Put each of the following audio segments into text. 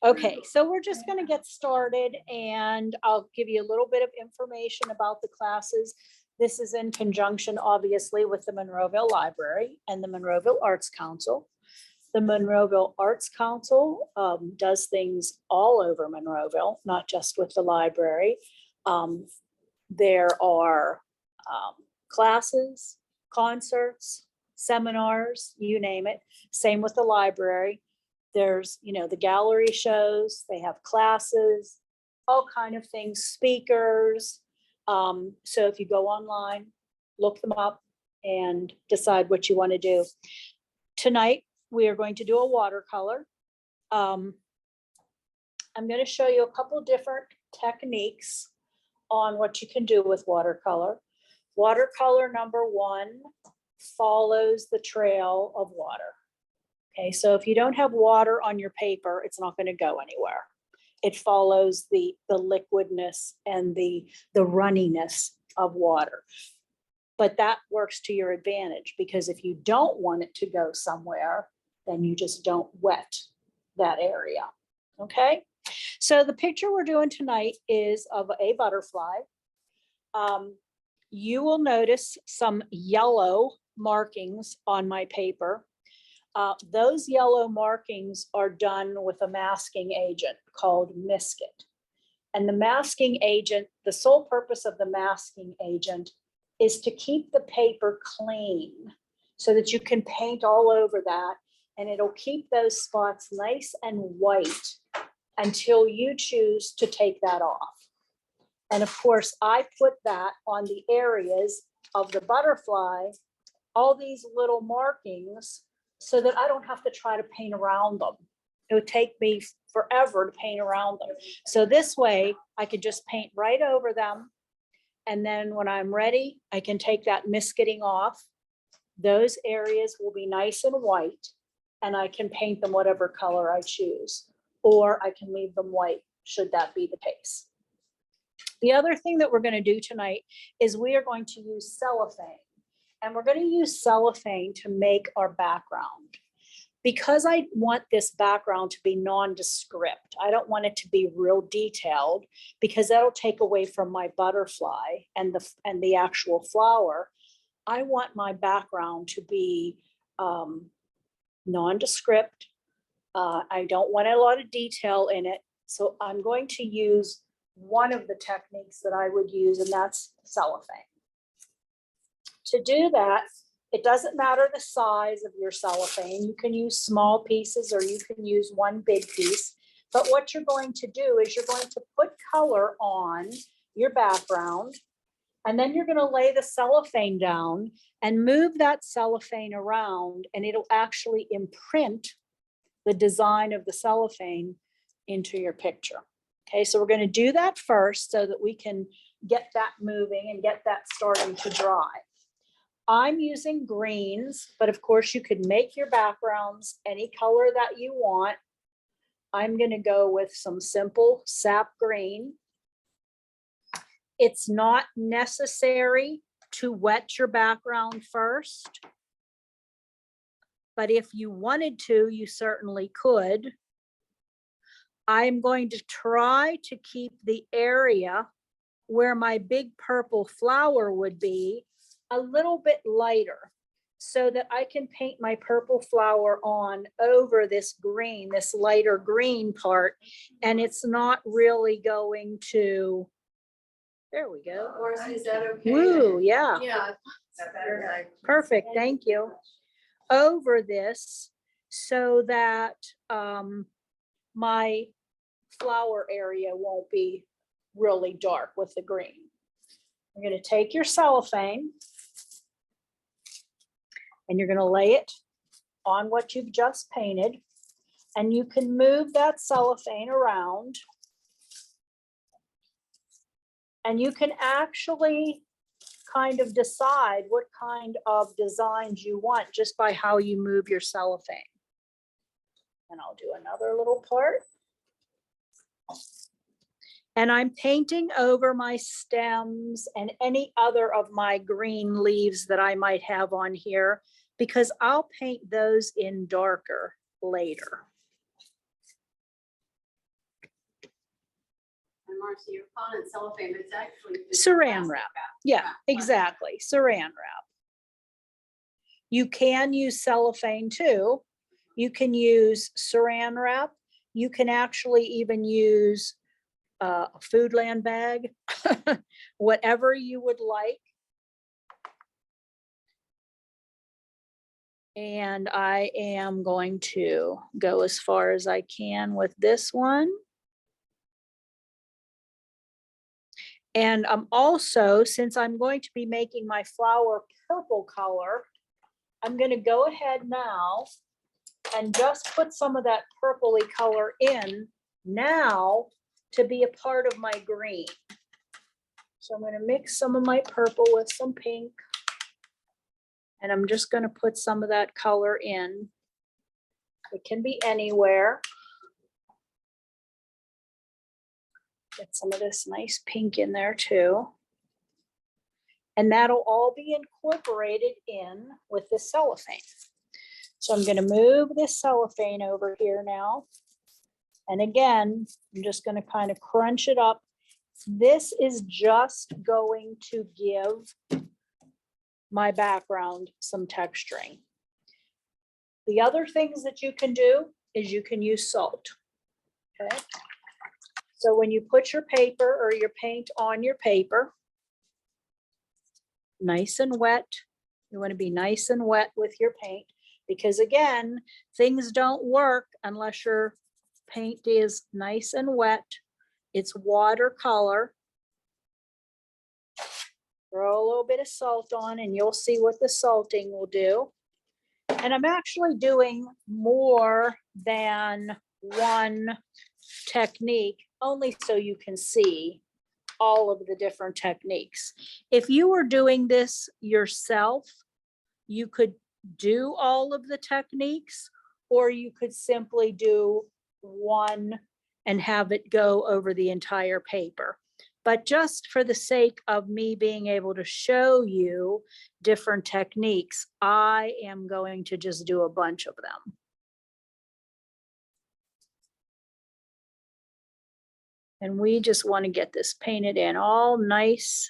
Okay, so we're just going to get started and I'll give you a little bit of information about the classes. This is in conjunction, obviously, with the Monroeville Library and the Monroeville Arts Council. The Monroeville Arts Council does things all over Monroeville, not just with the library. There are classes, concerts, seminars, you name it. Same with the library. There's, the gallery shows, they have classes, all kind of things, speakers. So if you go online, look them up and decide what you want to do. Tonight, we are going to do a watercolor. I'm going to show you a couple different techniques on what you can do with watercolor. Watercolor number one follows the trail of water. Okay, so if you don't have water on your paper, it's not going to go anywhere. It follows the liquidness and the runniness of water. But that works to your advantage, because if you don't want it to go somewhere, then you just don't wet that area. Okay, so the picture we're doing tonight is of a butterfly. You will notice some yellow markings on my paper. Those yellow markings are done with a masking agent called Misket. And the masking agent, the sole purpose of the masking agent is to keep the paper clean so that you can paint all over that, and it'll keep those spots nice and white until you choose to take that off. And of course, I put that on the areas of the butterfly, all these little markings, so that I don't have to try to paint around them. It would take me forever to paint around them. So this way I could just paint right over them. And then when I'm ready, I can take that misketing off. Those areas will be nice and white, and I can paint them whatever color I choose, or I can leave them white should that be the case. The other thing that we're going to do tonight is we are going to use cellophane. And we're going to use cellophane to make our background. Because I want this background to be nondescript, I don't want it to be real detailed, because that'll take away from my butterfly and the actual flower. I want my background to be nondescript. I don't want a lot of detail in it. So I'm going to use one of the techniques that I would use, and that's cellophane. To do that, it doesn't matter the size of your cellophane. You can use small pieces or you can use one big piece. But what you're going to do is you're going to put color on your background, and then you're going to lay the cellophane down and move that cellophane around, and it'll actually imprint the design of the cellophane into your picture. Okay, so we're going to do that first so that we can get that moving and get that starting to dry. I'm using greens, but of course you could make your backgrounds any color that you want. I'm going to go with some simple sap green. It's not necessary to wet your background first, but if you wanted to, you certainly could. I'm going to try to keep the area where my big purple flower would be a little bit lighter, so that I can paint my purple flower on over this green, this lighter green part, and it's not really going to, there we go. Or is that okay? Woo, yeah. Yeah. Perfect, thank you. Over this, so that my flower area won't be really dark with the green. You're going to take your cellophane and you're going to lay it on what you've just painted, and you can move that cellophane around, and you can actually kind of decide what kind of designs you want just by how you move your cellophane. And I'll do another little part. And I'm painting over my stems and any other of my green leaves that I might have on here, because I'll paint those in darker later. Marci, you're calling it cellophane, but it's actually just Saran plastic wrap. Yeah, Plastic. exactly. Saran wrap. You can use cellophane too. You can use saran wrap. You can actually even use a Foodland bag, whatever you would like. And I am going to go as far as I can with this one. And I'm also, since I'm going to be making my flower purple color, I'm going to go ahead now and just put some of that purpley color in now to be a part of my green. So I'm going to mix some of my purple with some pink. And I'm just going to put some of that color in. It can be anywhere. Get some of this nice pink in there too. And that'll all be incorporated in with the cellophane. So I'm going to move this cellophane over here now. And again, I'm just going to kind of crunch it up. This is just going to give my background some texturing. The other things that you can do is you can use salt. Okay. So when you put your paper or your paint on your paper, nice and wet, you want to be nice and wet with your paint, because again, things don't work unless your paint is nice and wet. It's watercolor. Throw a little bit of salt on and you'll see what the salting will do. And I'm actually doing more than one technique, only so you can see all of the different techniques. If you were doing this yourself, you could do all of the techniques, or you could simply do one and have it go over the entire paper. But just for the sake of me being able to show you different techniques, I am going to just do a bunch of them. And we just want to get this painted in all nice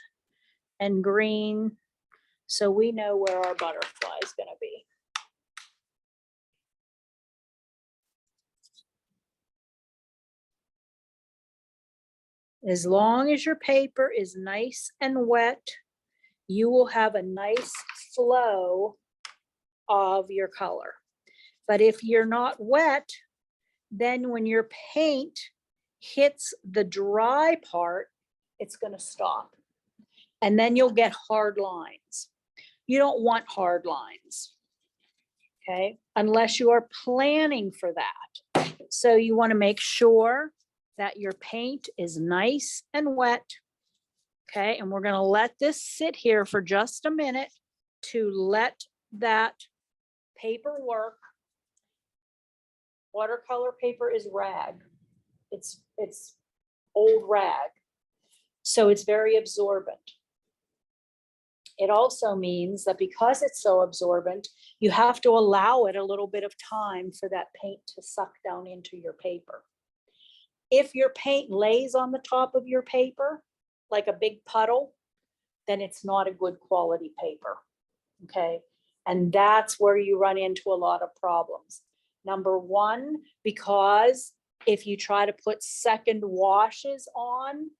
and green so we know where our butterfly is going to be. As long as your paper is nice and wet, you will have a nice flow of your color. But if you're not wet, then when your paint hits the dry part, it's going to stop. And then you'll get hard lines. You don't want hard lines, okay, unless you are planning for that. So you want to make sure that your paint is nice and wet. Okay, and we're going to let this sit here for just a minute to let that paper work. Watercolor paper is rag. It's old rag. So it's very absorbent. It also means that because it's so absorbent, you have to allow it a little bit of time for that paint to suck down into your paper. If your paint lays on the top of your paper, like a big puddle, then it's not a good quality paper, okay? And that's where you run into a lot of problems. Number one, because if you try to put second washes on,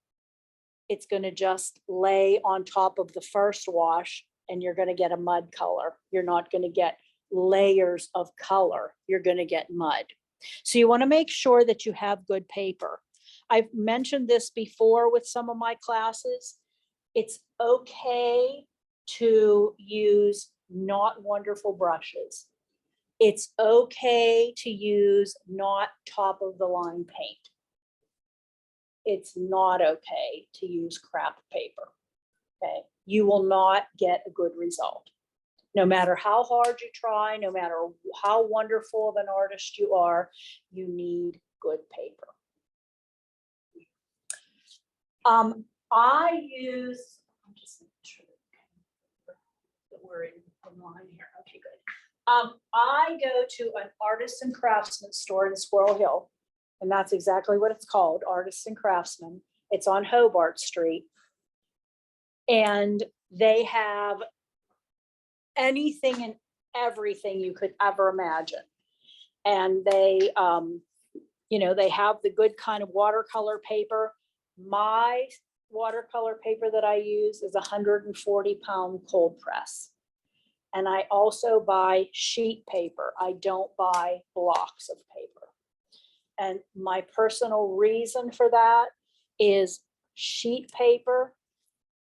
it's gonna just lay on top of the first wash and you're gonna get a mud color. You're not gonna get layers of color. You're gonna get mud. So you wanna make sure that you have good paper. I've mentioned this before with some of my classes. It's okay to use not wonderful brushes. It's okay to use not top of the line paint. It's not okay to use crap paper, okay? You will not get a good result. No matter how hard you try, no matter how wonderful of an artist you are, you need good paper. I use, I'm just making sure that we're in line here. Okay, good. I go to an artists and craftsman store in Squirrel Hill, and that's exactly what it's called, Artists and Craftsmen. It's on Hobart Street. And they have anything and everything you could ever imagine. And they, you know, they have the good kind of watercolor paper. My watercolor paper that I use is 140-pound cold press. And I also buy sheet paper. I don't buy blocks of paper. And my personal reason for that is sheet paper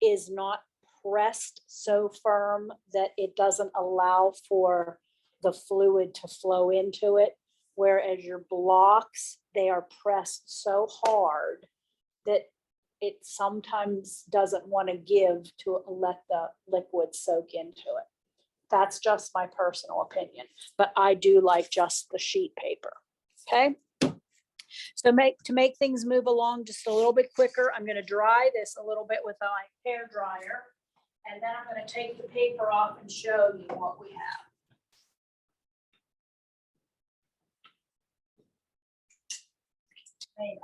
is not pressed so firm that it doesn't allow for the fluid to flow into it. Whereas your blocks, they are pressed so hard that it sometimes doesn't want to give to let the liquid soak into it. That's just my personal opinion, but I do like just the sheet paper. Okay. So to make things move along just a little bit quicker, I'm going to dry this a little bit with my hair dryer, and then I'm going to take the paper off and show you what we have. There you go.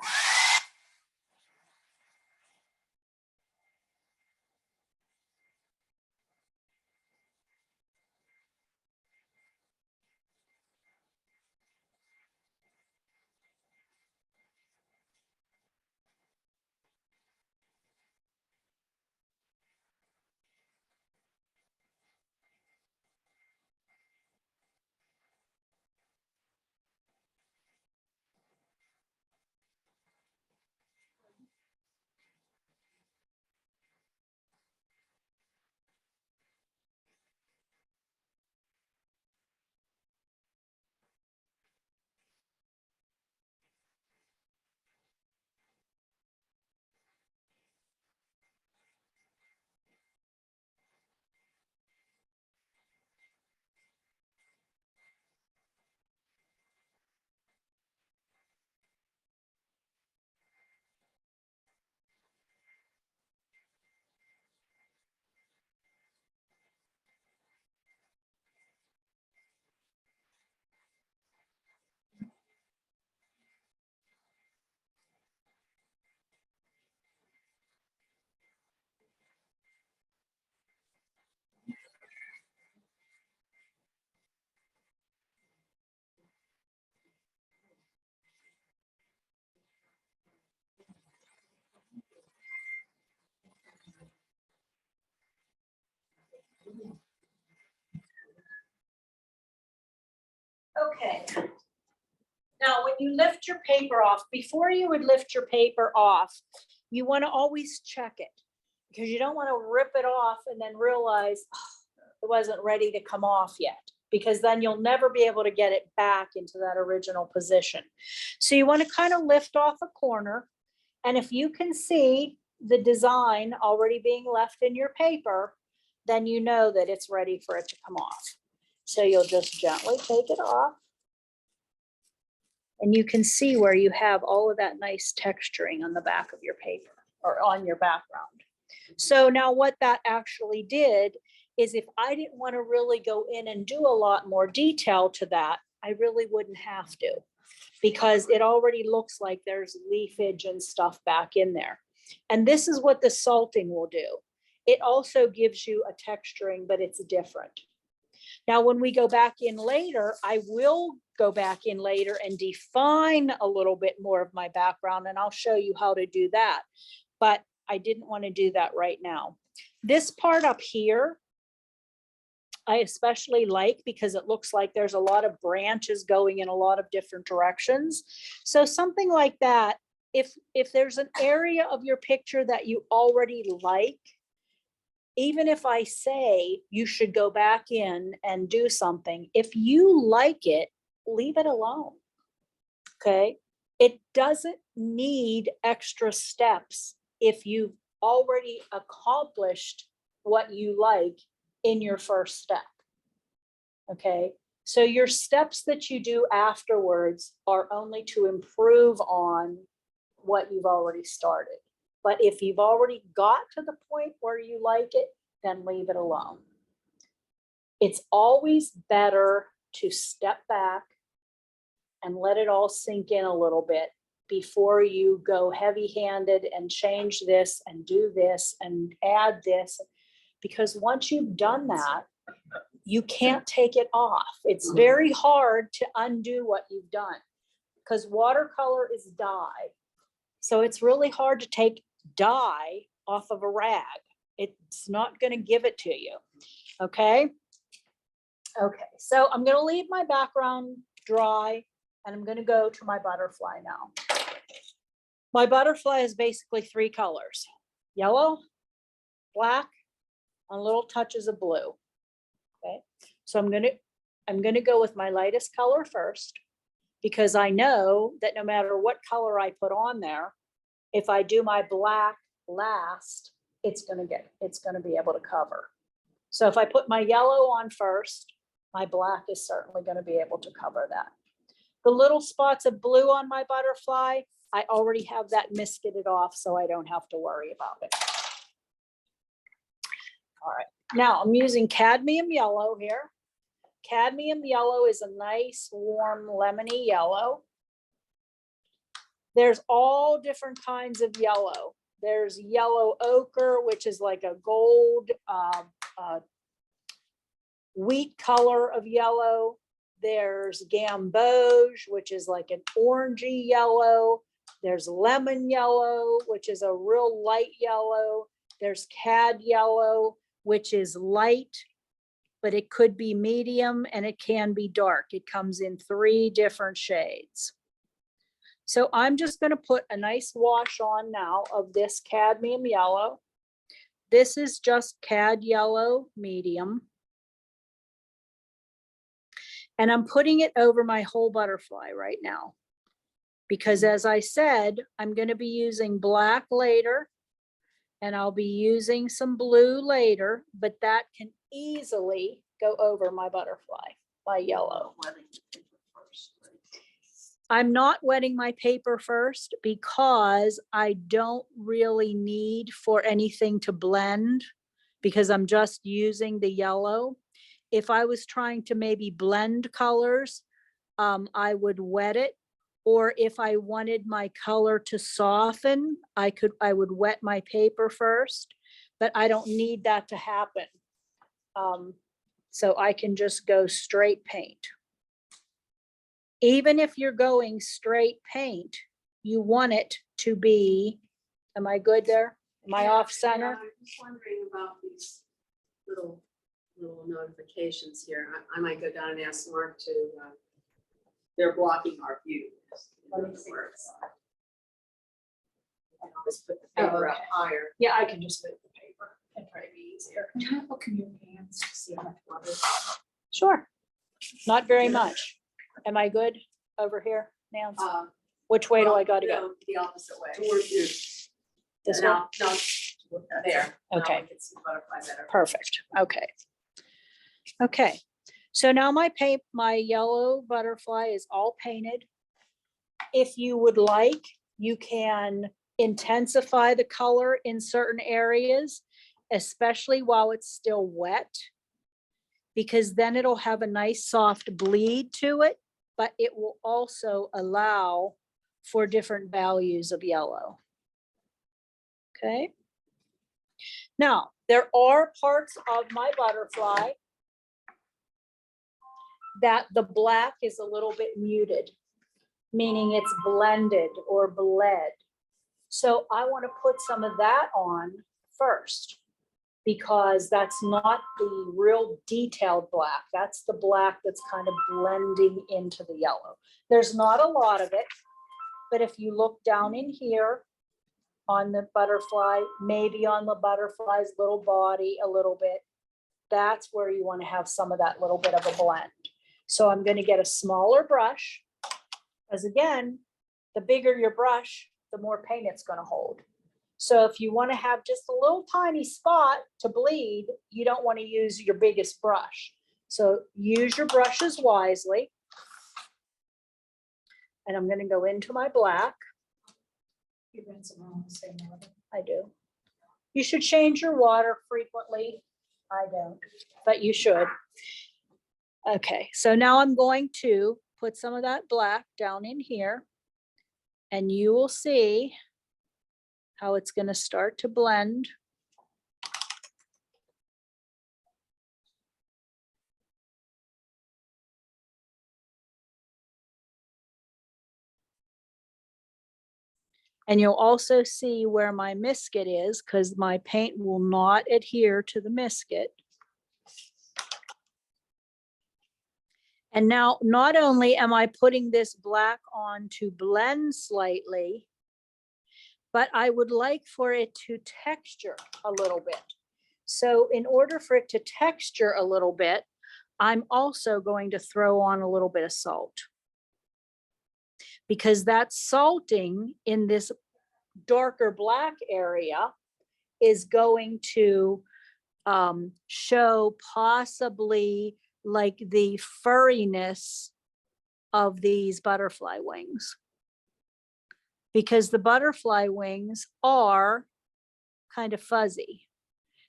Okay. Now, when you lift your paper off, before you would lift your paper off, you want to always check it, because you don't want to rip it off and then realize it wasn't ready to come off yet, because then you'll never be able to get it back into that original position. So you want to kind of lift off a corner, and if you can see the design already being left in your paper, then you know that it's ready for it to come off. So you'll just gently take it off. And you can see where you have all of that nice texturing on the back of your paper or on your background. So now what that actually did is, if I didn't want to really go in and do a lot more detail to that, I really wouldn't have to, because it already looks like there's leafage and stuff back in there. And this is what the salting will do. It also gives you a texturing, but it's different. Now, when we go back in later, I will go back in later and define a little bit more of my background, and I'll show you how to do that. But I didn't want to do that right now. This part up here, I especially like, because it looks like there's a lot of branches going in a lot of different directions. So something like that, if there's an area of your picture that you already like, even if I say you should go back in and do something, if you like it, leave it alone. Okay. It doesn't need extra steps if you've already accomplished what you like in your first step. Okay. So your steps that you do afterwards are only to improve on what you've already started. But if you've already got to the point where you like it, then leave it alone. It's always better to step back and let it all sink in a little bit before you go heavy-handed and change this and do this and add this. Because once you've done that, you can't take it off. It's very hard to undo what you've done because watercolor is dye. So it's really hard to take dye off of a rag. It's not going to give it to you. Okay. Okay. So I'm going to leave my background dry and I'm going to go to my butterfly now. My butterfly is basically 3 colors: yellow, black, and little touches of blue. Okay. So I'm going to go with my lightest color first, because I know that no matter what color I put on there, if I do my black last, it's going to be able to cover. So if I put my yellow on first, my black is certainly going to be able to cover that. The little spots of blue on my butterfly, I already have that misted off, so I don't have to worry about it. All right, now I'm using cadmium yellow here. Cadmium yellow is a nice, warm, lemony yellow. There's all different kinds of yellow. There's yellow ochre, which is like a gold wheat color of yellow. There's gamboge, which is like an orangey yellow. There's lemon yellow, which is a real light yellow. There's cad yellow, which is light, but it could be medium and it can be dark. It comes in 3 different shades. So I'm just going to put a nice wash on now of this cadmium yellow. This is just cad yellow medium. And I'm putting it over my whole butterfly right now, because as I said, I'm going to be using black later and I'll be using some blue later, but that can easily go over my butterfly by yellow. I'm not wetting my paper first because I don't really need for anything to blend, because I'm just using the yellow. If I was trying to maybe blend colors, I would wet it. Or if I wanted my color to soften, I would wet my paper first, but I don't need that to happen. So I can just go straight paint. Even if you're going straight paint, you want it to be, am I good there? Am I off center? Yeah, I'm just wondering about these little notifications here. I might go down and ask Mark to, they're blocking our view. Let me see. I'll just put the paper up higher. Yeah, I can just move the paper. It'd probably be easier. Can I look in your hands to see how much water? Sure. Not very much. Am I good over here, Nancy? Which way do I gotta go? No, the opposite way. Towards you. This No, one? no, there. Now Okay. I can see the butterfly better. Perfect. Okay. Okay. So now my yellow butterfly is all painted. If you would like, you can intensify the color in certain areas, especially while it's still wet, because then it'll have a nice soft bleed to it, but it will also allow for different values of yellow. Okay. Now, there are parts of my butterfly that the black is a little bit muted, meaning it's blended or bled. So I want to put some of that on first, because that's not the real detailed black. That's the black that's kind of blending into the yellow. There's not a lot of it, but if you look down in here on the butterfly, maybe on the butterfly's little body a little bit, that's where you want to have some of that little bit of a blend. So I'm going to get a smaller brush, because again, the bigger your brush, the more paint it's going to hold. So if you want to have just a little tiny spot to bleed, you don't want to use your biggest brush. So use your brushes wisely. And I'm going to go into my black. You rinse them all the same water. I do. You should change your water frequently. I don't, but you should. Okay, so now I'm going to put some of that black down in here. And you will see how it's going to start to blend. And you'll also see where my misket is, because my paint will not adhere to the misket. And now, not only am I putting this black on to blend slightly, but I would like for it to texture a little bit. So in order for it to texture a little bit, I'm also going to throw on a little bit of salt. Because that salting in this darker black area is going to show possibly like the furriness of these butterfly wings. Because the butterfly wings are kind of fuzzy.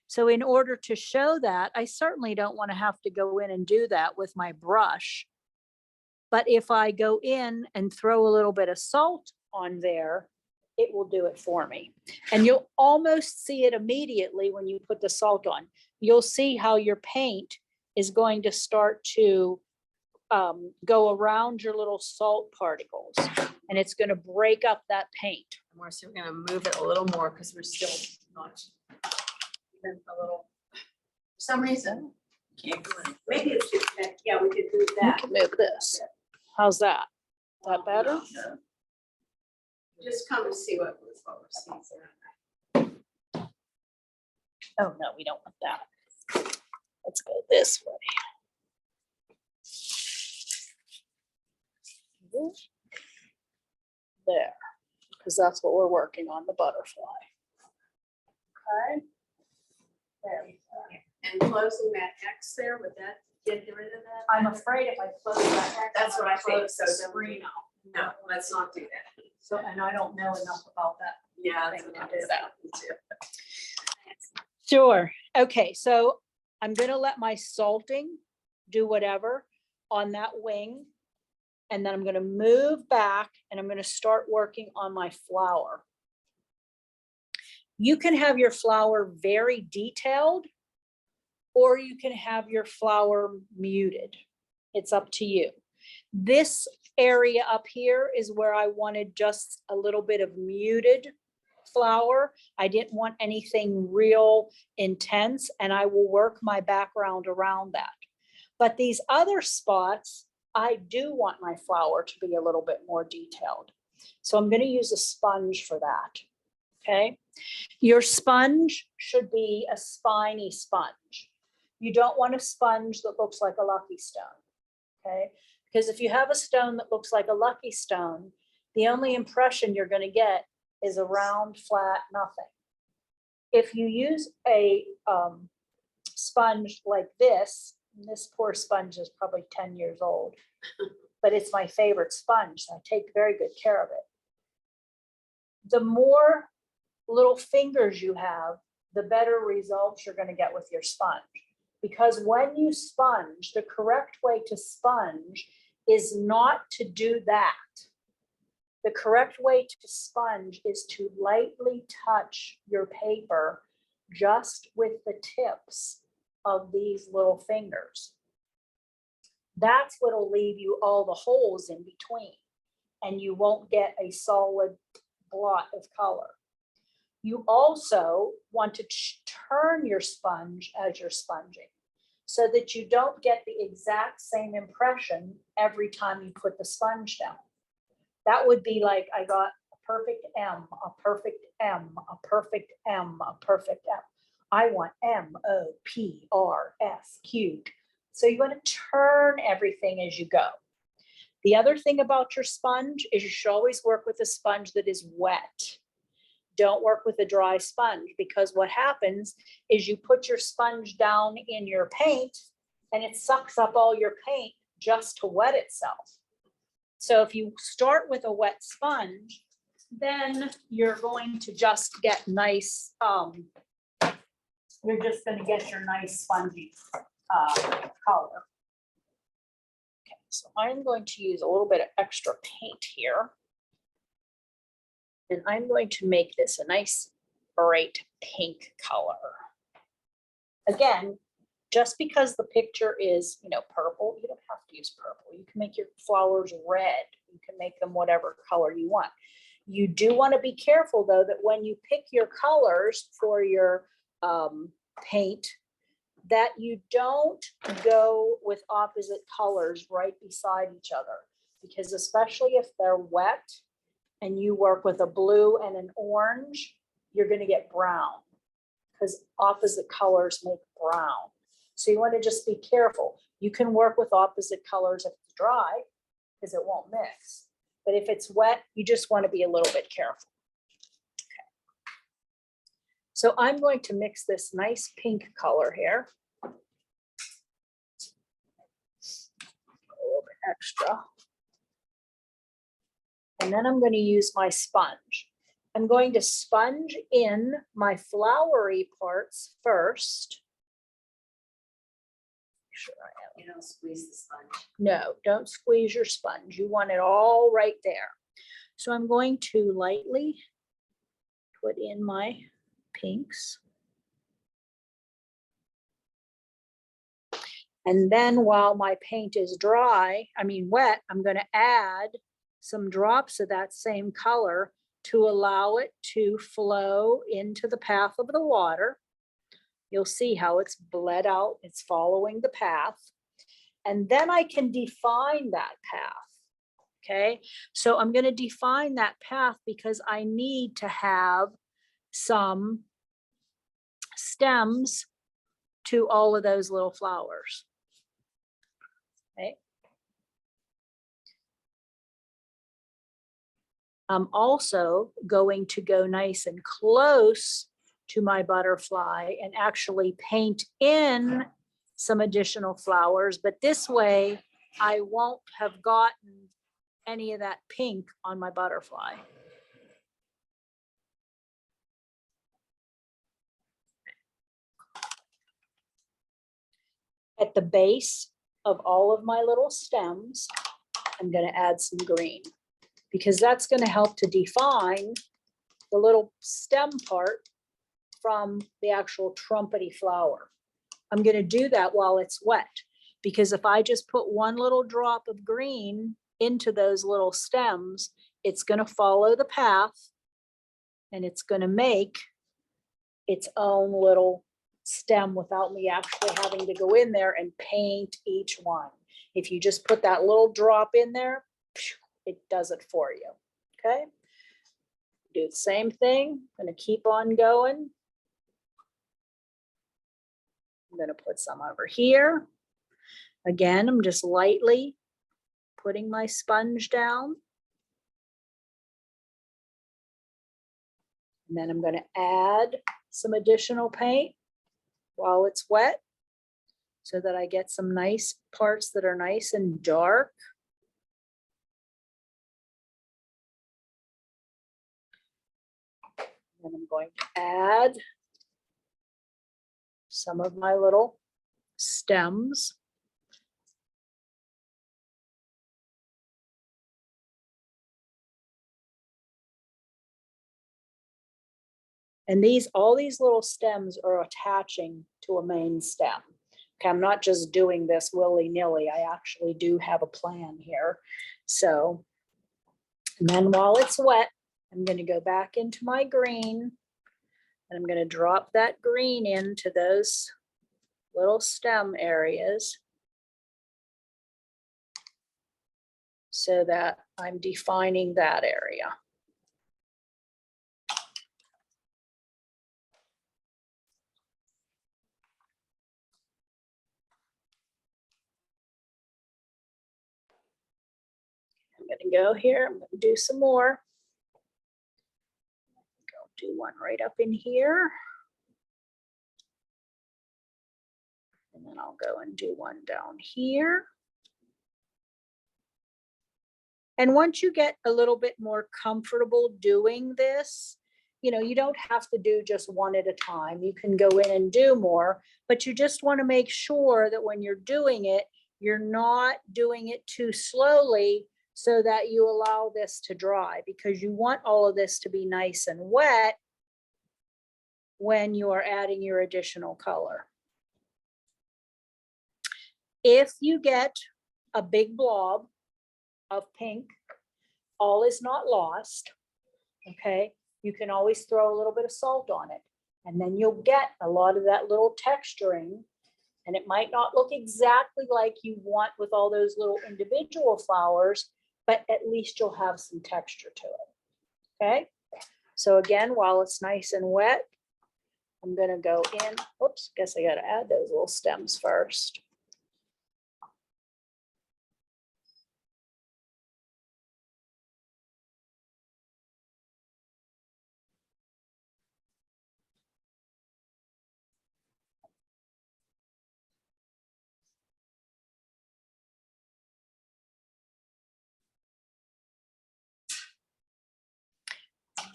So in order to show that, I certainly don't want to have to go in and do that with my brush. But if I go in and throw a little bit of salt on there, it will do it for me. And you'll almost see it immediately when you put the salt on. You'll see how your paint is going to start to go around your little salt particles, and it's going to break up that paint. Marci, we're gonna move it a little more because we're still not even a little. For some reason, can't do it. Maybe it's just that, yeah, we could do You that. can move this. How's that? Is that better? Just come and see what we're seeing. Oh, no, we don't want that. Let's go this way. There, because that's what we're working on, the butterfly. Okay. There we go. And closing that X there, would that get rid of that? I'm afraid if I close that X, That's what I think, close so the then we- screen out. No, let's not do that. So, and I don't know enough about that. Yeah. Thing that's to what do I that. was thinking too. Sure. Okay, so I'm gonna let my salting do whatever on that wing. And then I'm gonna move back and I'm gonna start working on my flower. You can have your flower very detailed, or you can have your flower muted. It's up to you. This area up here is where I wanted just a little bit of muted flower. I didn't want anything real intense, and I will work my background around that. But these other spots, I do want my flower to be a little bit more detailed. So I'm going to use a sponge for that. Okay. Your sponge should be a spiny sponge. You don't want a sponge that looks like a lucky stone. Okay. Because if you have a stone that looks like a lucky stone, the only impression you're going to get is a round, flat, nothing. If you use a sponge like this poor sponge is probably 10 years old, but it's my favorite sponge. So I take very good care of it. The more little fingers you have, the better results you're going to get with your sponge. Because when you sponge, the correct way to sponge is not to do that. The correct way to sponge is to lightly touch your paper just with the tips of these little fingers. That's what'll leave you all the holes in between, and you won't get a solid blot of color. You also want to turn your sponge as you're sponging so that you don't get the exact same impression every time you put the sponge down. That would be like, I got a perfect M, a perfect M, a perfect M, a perfect M. I want MOPRF. So you want to turn everything as you go. The other thing about your sponge is you should always work with a sponge that is wet. Don't work with a dry sponge, because what happens is you put your sponge down in your paint and it sucks up all your paint just to wet itself. So if you start with a wet sponge, then you're going to just get nice, you're just going to get your nice spongy color. Okay, so I'm going to use a little bit of extra paint here. And I'm going to make this a nice bright pink color. Again, just because the picture is, purple, you don't have to use purple. You can make your flowers red. You can make them whatever color you want. You do want to be careful though, that when you pick your colors for your paint, that you don't go with opposite colors right beside each other, because especially if they're wet and you work with a blue and an orange, you're going to get brown, because opposite colors make brown. So you want to just be careful. You can work with opposite colors if it's dry, because it won't mix. But if it's wet, you just want to be a little bit careful. Okay. So I'm going to mix this nice pink color here. A little bit extra. And then I'm going to use my sponge. I'm going to sponge in my flowery parts first. Sure I am. You don't squeeze the sponge. No, don't squeeze your sponge. You want it all right there. So I'm going to lightly put in my pinks. And then while my paint is wet, I'm going to add some drops of that same color to allow it to flow into the path of the water. You'll see how it's bled out. It's following the path. And then I can define that path. Okay, so I'm going to define that path because I need to have some stems to all of those little flowers. Okay. I'm also going to go nice and close to my butterfly and actually paint in some additional flowers, but this way I won't have gotten any of that pink on my butterfly. At the base of all of my little stems, I'm going to add some green, because that's going to help to define the little stem part from the actual trumpety flower. I'm going to do that while it's wet, because if I just put one little drop of green into those little stems, it's going to follow the path and it's going to make its own little stem without me actually having to go in there and paint each one. If you just put that little drop in there, it does it for you. Okay. Do the same thing. I'm going to keep on going. I'm going to put some over here. Again, I'm just lightly putting my sponge down. And then I'm going to add some additional paint while it's wet so that I get some nice parts that are nice and dark. And I'm going to add some of my little stems. And all these little stems are attaching to a main stem. Okay, I'm not just doing this willy-nilly. I actually do have a plan here. So, and then while it's wet, I'm going to go back into my green and I'm going to drop that green into those little stem areas so that I'm defining that area. I'm going to go here. I'm going to do some more. I'll do one right up in here. And then I'll go and do one down here. And once you get a little bit more comfortable doing this, you don't have to do just one at a time. You can go in and do more, but you just want to make sure that when you're doing it, you're not doing it too slowly so that you allow this to dry, because you want all of this to be nice and wet when you are adding your additional color. If you get a big blob of pink, all is not lost, okay? You can always throw a little bit of salt on it, and then you'll get a lot of that little texturing, and it might not look exactly like you want with all those little individual flowers, but at least you'll have some texture to it, okay? So again, while it's nice and wet, I'm gonna go in, oops, guess I gotta add those little stems first.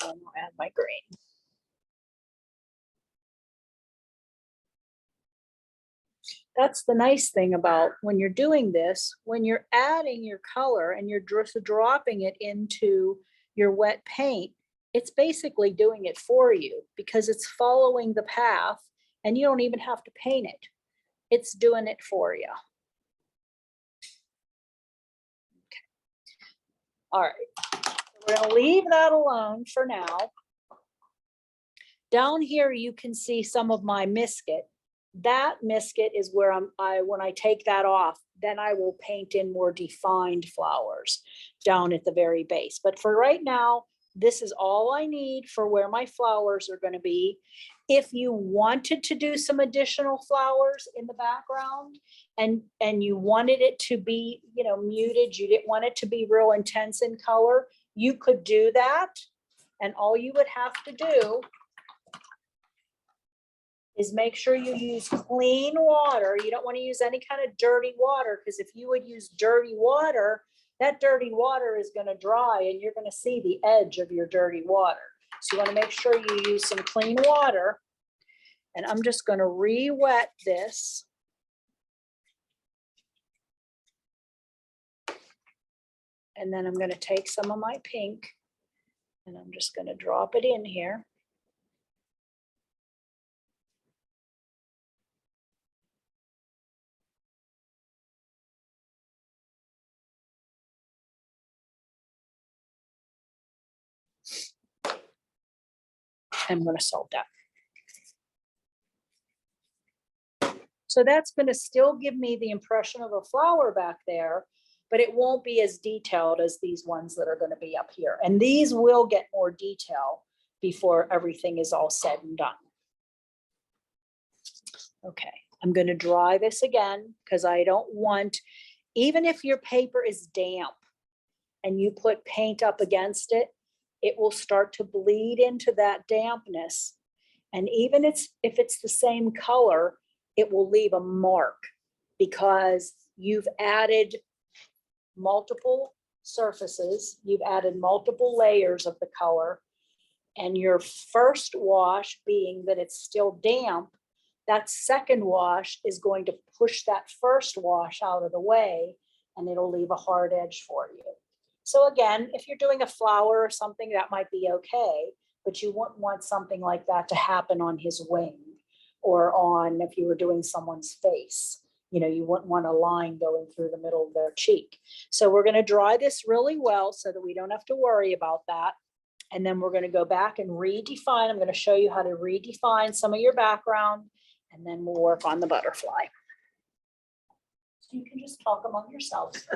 And I'll add my green. That's the nice thing about when you're doing this, when you're adding your color and you're just dropping it into your wet paint, it's basically doing it for you because it's following the path and you don't even have to paint it. It's doing it for you. Okay. All right, we're gonna leave that alone for now. Down here, you can see some of my misket. That misket is where when I take that off, then I will paint in more defined flowers down at the very base. But for right now, this is all I need for where my flowers are going to be. If you wanted to do some additional flowers in the background and you wanted it to be, you know, muted, you didn't want it to be real intense in color, you could do that. And all you would have to do is make sure you use clean water. You don't want to use any kind of dirty water, because if you would use dirty water, that dirty water is going to dry and you're going to see the edge of your dirty water. So you want to make sure you use some clean water. And I'm just going to re-wet this. And then I'm going to take some of my pink and I'm just going to drop it in here. I'm going to salt that. So that's going to still give me the impression of a flower back there, but it won't be as detailed as these ones that are going to be up here. And these will get more detail before everything is all said and done. Okay, I'm going to dry this again because I don't want, even if your paper is damp and you put paint up against it, it will start to bleed into that dampness. And even if it's the same color, it will leave a mark because you've added multiple surfaces, you've added multiple layers of the color, and your first wash being that it's still damp, that second wash is going to push that first wash out of the way and it'll leave a hard edge for you. So again, if you're doing a flower or something, that might be okay, but you wouldn't want something like that to happen on his wing or on, if you were doing someone's face, you know, you wouldn't want a line going through the middle of their cheek. So we're going to dry this really well so that we don't have to worry about that. And then we're going to go back and redefine. I'm going to show you how to redefine some of your background, and then we'll work on the butterfly. So you can just talk among yourselves.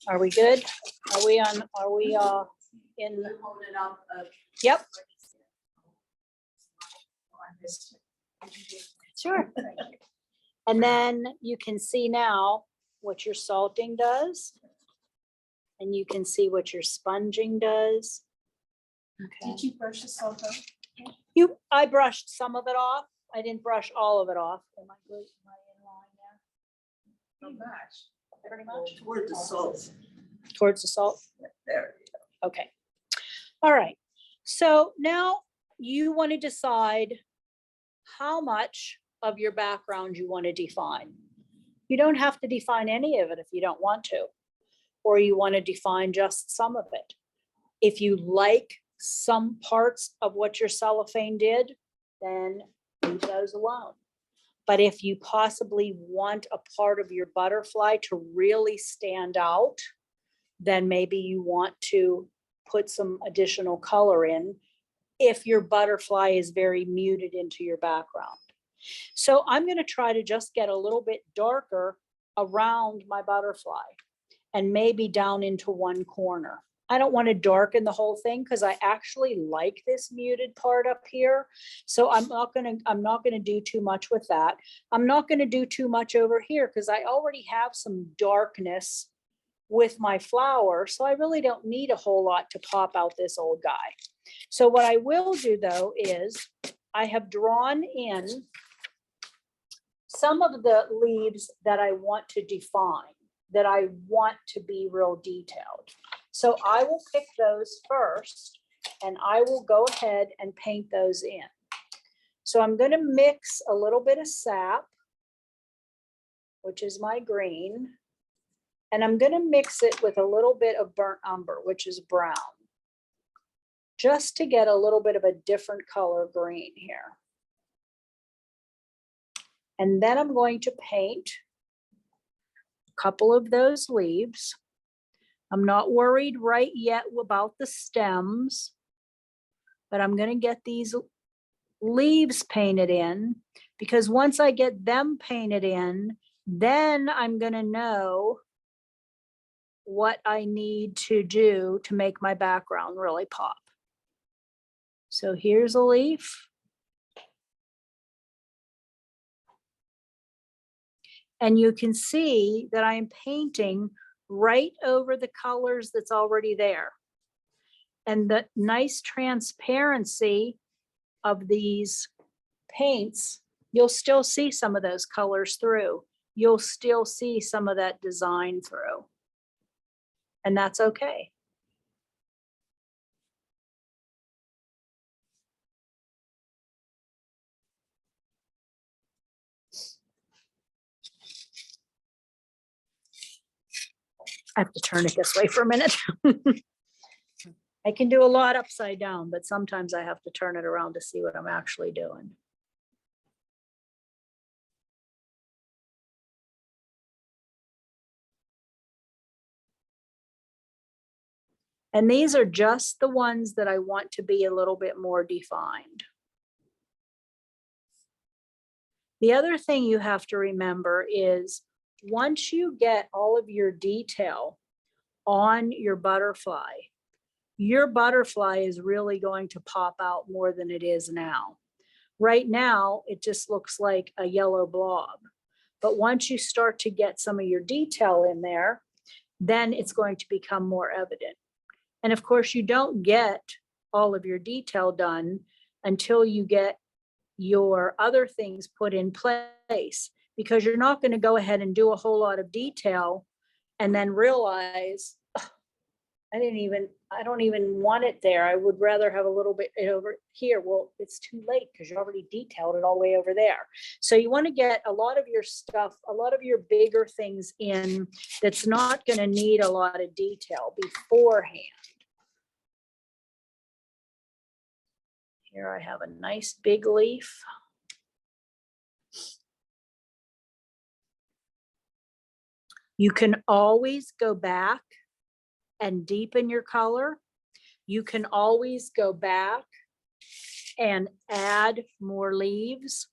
Are we good? Are we on, are we in? Hold it up. Yep, Oh, I missed it. sure. And then you can see now what your salting does. And you can see what your sponging does. Okay. Did you brush the salt off? I brushed some of it off. I didn't brush all of it off. Am I good? Am I in line there? Not much. Pretty much. Toward the salt. Towards the salt? There. Okay. All right. So now you want to decide how much of your background you want to define. You don't have to define any of it if you don't want to, or you want to define just some of it. If you like some parts of what your cellophane did, then leave those alone. But if you possibly want a part of your butterfly to really stand out, then maybe you want to put some additional color in if your butterfly is very muted into your background. So I'm going to try to just get a little bit darker around my butterfly and maybe down into one corner. I don't want to darken the whole thing because I actually like this muted part up here. So I'm not going to do too much with that. I'm not going to do too much over here because I already have some darkness with my flower. So I really don't need a whole lot to pop out this old guy. So what I will do though is I have drawn in some of the leaves that I want to define, that I want to be real detailed. So I will pick those first and I will go ahead and paint those in. So I'm going to mix a little bit of sap, which is my green, And I'm gonna mix it with a little bit of burnt umber, which is brown, just to get a little bit of a different color green here. And then I'm going to paint a couple of those leaves. I'm not worried right yet about the stems, but I'm gonna get these leaves painted in, because once I get them painted in, then I'm gonna know what I need to do to make my background really pop. So here's a leaf. And you can see that I'm painting right over the colors that's already there. And the nice transparency of these paints, you'll still see some of those colors through. You'll still see some of that design through. And that's okay. I have to turn it this way for a minute. I can do a lot upside down, but sometimes I have to turn it around to see what I'm actually doing. And these are just the ones that I want to be a little bit more defined. The other thing you have to remember is once you get all of your detail on your butterfly is really going to pop out more than it is now. Right now, it just looks like a yellow blob. But once you start to get some of your detail in there, then it's going to become more evident. And of course, you don't get all of your detail done until you get your other things put in place, because you're not going to go ahead and do a whole lot of detail and then realize, "Ugh, I don't even want it there. I would rather have a little bit over here." Well, it's too late because you already detailed it all the way over there. So you want to get a lot of your stuff, a lot of your bigger things in that's not going to need a lot of detail beforehand. Here I have a nice big leaf. You can always go back and deepen your color. You can always go back and add more leaves.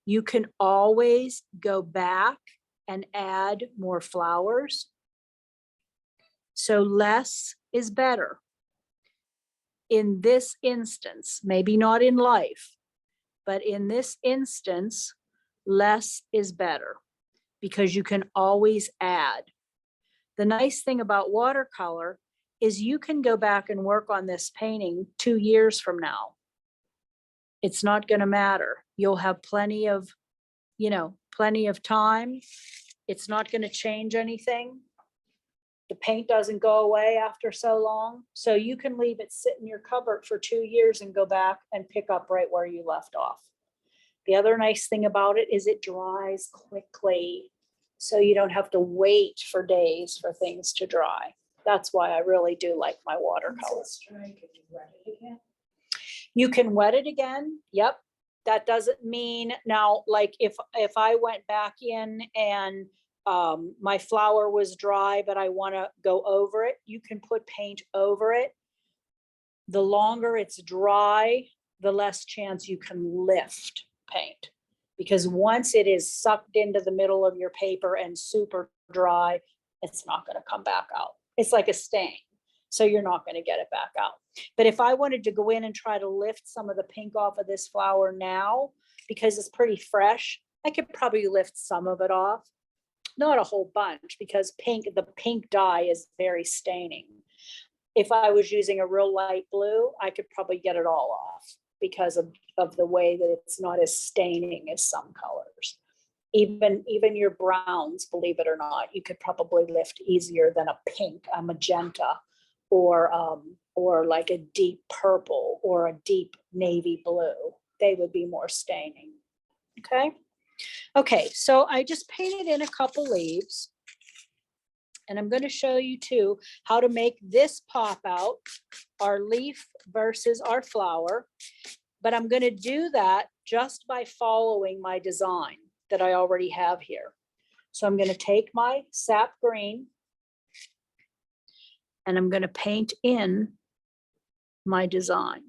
You can always go back and add more flowers. So less is better. In this instance, maybe not in life, but in this instance, less is better because you can always add. The nice thing about watercolor is you can go back and work on this painting 2 years from now. It's not going to matter. You'll have plenty of time. It's not going to change anything. The paint doesn't go away after so long. So you can leave it sit in your cupboard for 2 years and go back and pick up right where you left off. The other nice thing about it is it dries quickly. So you don't have to wait for days for things to dry. That's why I really do like my watercolors. You can wet it again. Yep. That doesn't mean now, like if I went back in and my flower was dry, but I want to go over it, you can put paint over it. The longer it's dry, the less chance you can lift paint, because once it is sucked into the middle of your paper and super dry, it's not going to come back out. It's like a stain. So you're not going to get it back out. But if I wanted to go in and try to lift some of the pink off of this flower now, because it's pretty fresh, I could probably lift some of it off. Not a whole bunch, because the pink dye is very staining. If I was using a real light blue, I could probably get it all off because of the way that it's not as staining as some colors. Even your browns, believe it or not, you could probably lift easier than a pink, a magenta, or like a deep purple or a deep navy blue. They would be more staining. Okay. Okay, so I just painted in a couple leaves. And I'm going to show you too how to make this pop out, our leaf versus our flower. But I'm going to do that just by following my design that I already have here. So I'm going to take my sap green and I'm going to paint in my design.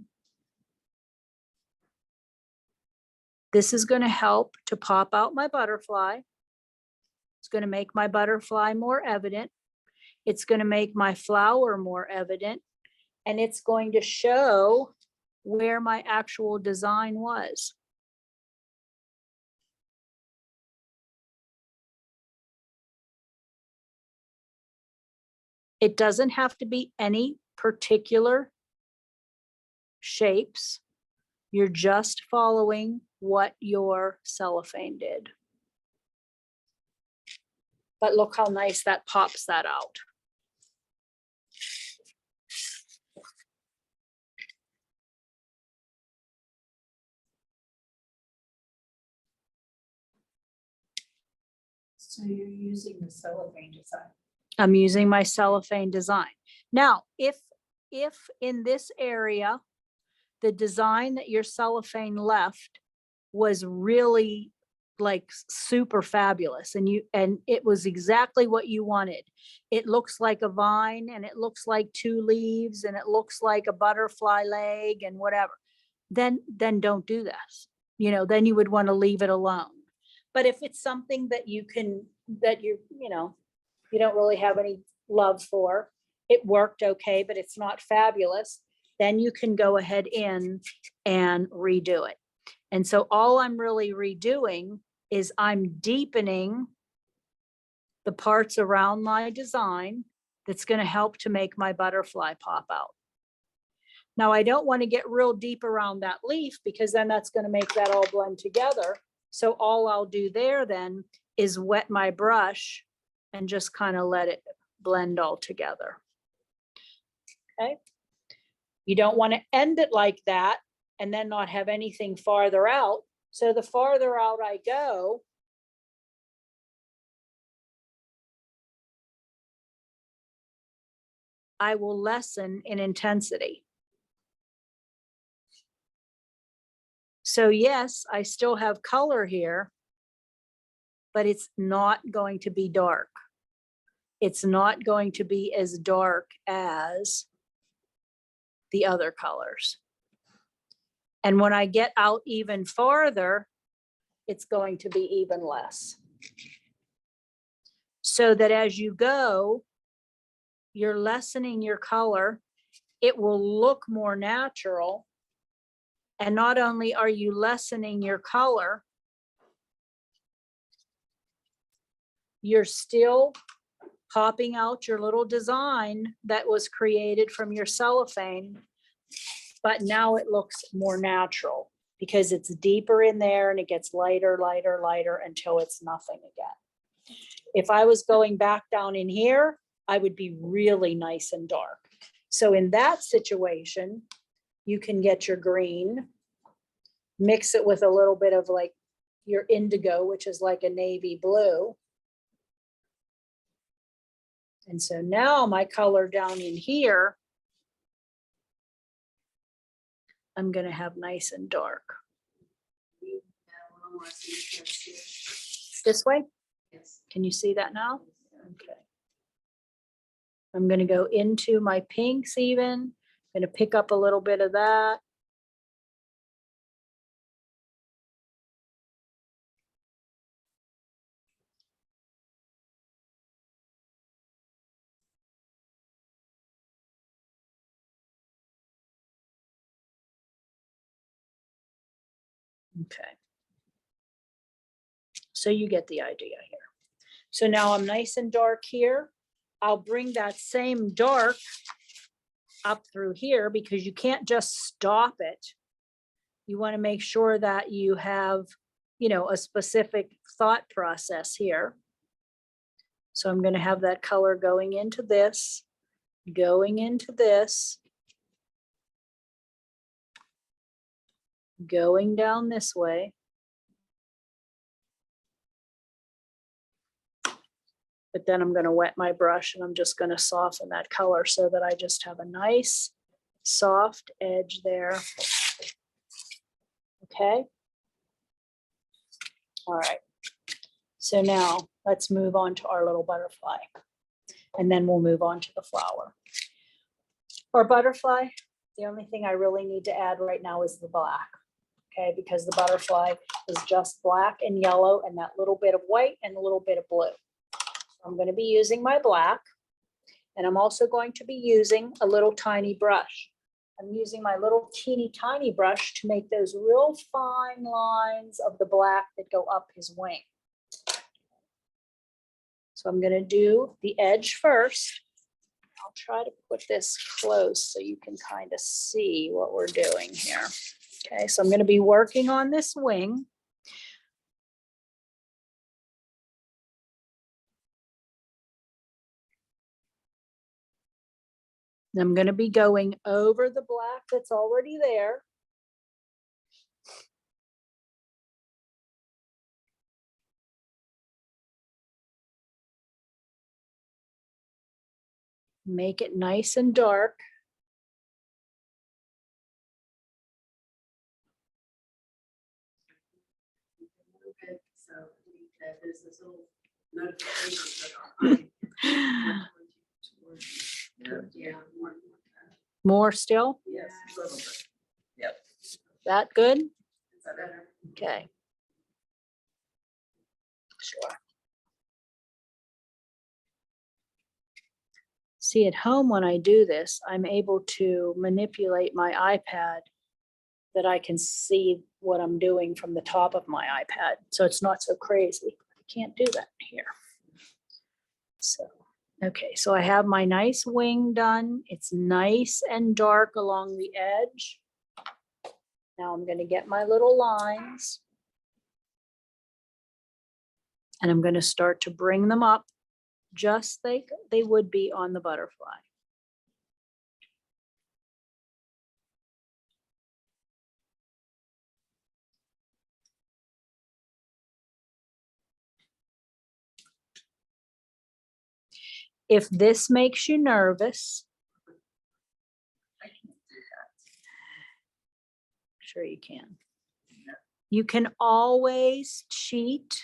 This is going to help to pop out my butterfly. It's going to make my butterfly more evident. It's going to make my flower more evident. And it's going to show where my actual design was. It doesn't have to be any particular shapes. You're just following what your cellophane did. But look how nice that pops that out. So you're using the cellophane design. I'm using my cellophane design. Now, if in this area, the design that your cellophane left was really like super fabulous and it was exactly what you wanted. It looks like a vine and it looks like two leaves and it looks like a butterfly leg and whatever. Then don't do this. You know, then you would want to leave it alone. But if it's something that you can, that you don't really have any love for, it worked okay, but it's not fabulous, then you can go ahead in and redo it. And so all I'm really redoing is I'm deepening the parts around my design that's going to help to make my butterfly pop out. Now, I don't want to get real deep around that leaf because then that's going to make that all blend together. So all I'll do there then is wet my brush and just kind of let it blend all together. Okay. You don't want to end it like that and then not have anything farther out. So the farther out I go, I will lessen in intensity. So yes, I still have color here, but it's not going to be dark. It's not going to be as dark as the other colors. And when I get out even farther, it's going to be even less. So that as you go, you're lessening your color. It will look more natural. And not only are you lessening your color, you're still popping out your little design that was created from your cellophane, but now it looks more natural because it's deeper in there and it gets lighter, lighter, lighter until it's nothing again. If I was going back down in here, I would be really nice and dark. So in that situation, you can get your green, mix it with a little bit of like your indigo, which is like a navy blue. And so now my color down in here, I'm going to have nice and dark. You add a little more so you can see it. This way, Yes. can you see that now? Okay. I'm going to go into my pinks even. I'm going to pick up a little bit of that. Okay. So you get the idea here. So now I'm nice and dark here. I'll bring that same dark up through here because you can't just stop it. You want to make sure that you have, a specific thought process here. So I'm going to have that color going into this, going into this, going down this way. But then I'm gonna wet my brush and I'm just gonna soften that color so that I just have a nice soft edge there. Okay. All right. So now let's move on to our little butterfly. And then we'll move on to the flower. Our butterfly, the only thing I really need to add right now is the black. Okay, because the butterfly is just black and yellow and that little bit of white and a little bit of blue. I'm going to be using my black, and I'm also going to be using a little tiny brush. I'm using my little teeny tiny brush to make those real fine lines of the black that go up his wing. So I'm going to do the edge first. I'll try to put this close so you can kind of see what we're doing here. Okay, so I'm going to be working on this wing. I'm going to be going over the black that's already there. Make it nice and dark. Okay, so there's this little notification that I. Yeah, more. More still? Yes, a little bit. Yep. That good? Is that better? Okay. Sure. See, at home when I do this, I'm able to manipulate my iPad that I can see what I'm doing from the top of my iPad. So it's not so crazy. I can't do that here. So, okay, so I have my nice wing done. It's nice and dark along the edge. Now I'm going to get my little lines. And I'm going to start to bring them up just like they would be on the butterfly. If this makes you nervous, I can't do that. sure you can. You can always cheat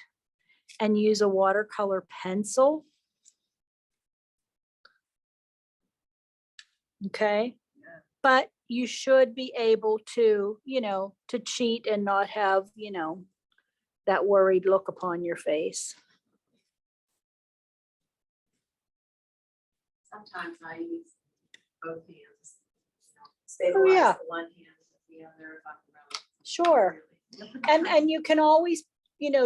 and use a watercolor pencil. Okay, Yeah. but you should be able to, to cheat and not have, that worried look upon your face. Sometimes I use both hands. Oh, yeah. Stabilize the one hand with the other. If I'm really- Sure. really- And you can always,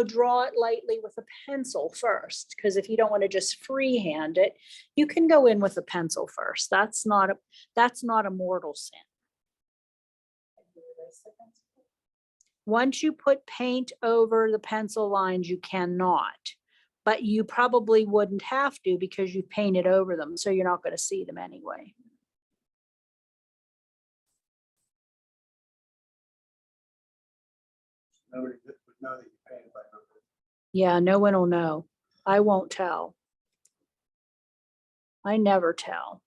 draw it lightly with a pencil first, because if you don't want to just freehand it, you can go in with a pencil first. That's not a mortal sin. Once you put paint over the pencil lines, you cannot, but you probably wouldn't have to because you painted over them, so you're not going to see them anyway. Nobody would know that you painted by number. Yeah, no one will know. I won't tell. I never tell.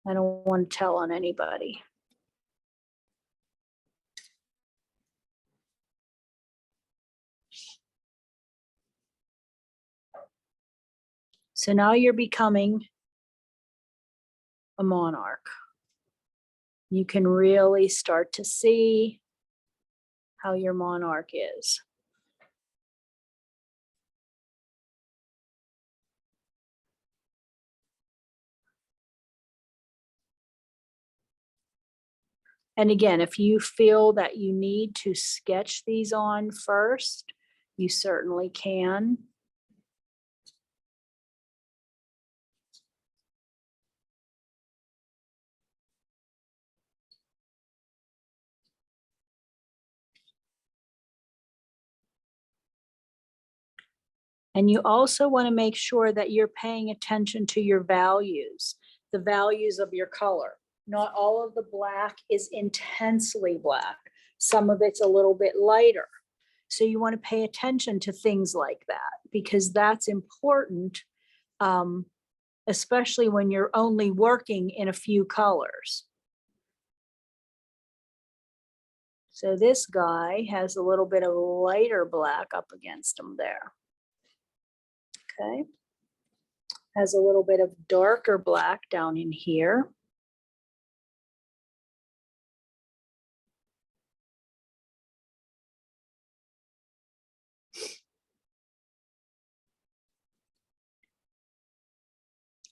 I don't want to tell on anybody. So now you're becoming a monarch. You can really start to see how your monarch is. And again, if you feel that you need to sketch these on first, you certainly can. And you also want to make sure that you're paying attention to your values, the values of your color. Not all of the black is intensely black. Some of it's a little bit lighter. So you want to pay attention to things like that because that's important, especially when you're only working in a few colors. So this guy has a little bit of lighter black up against him there. Okay. Has a little bit of darker black down in here.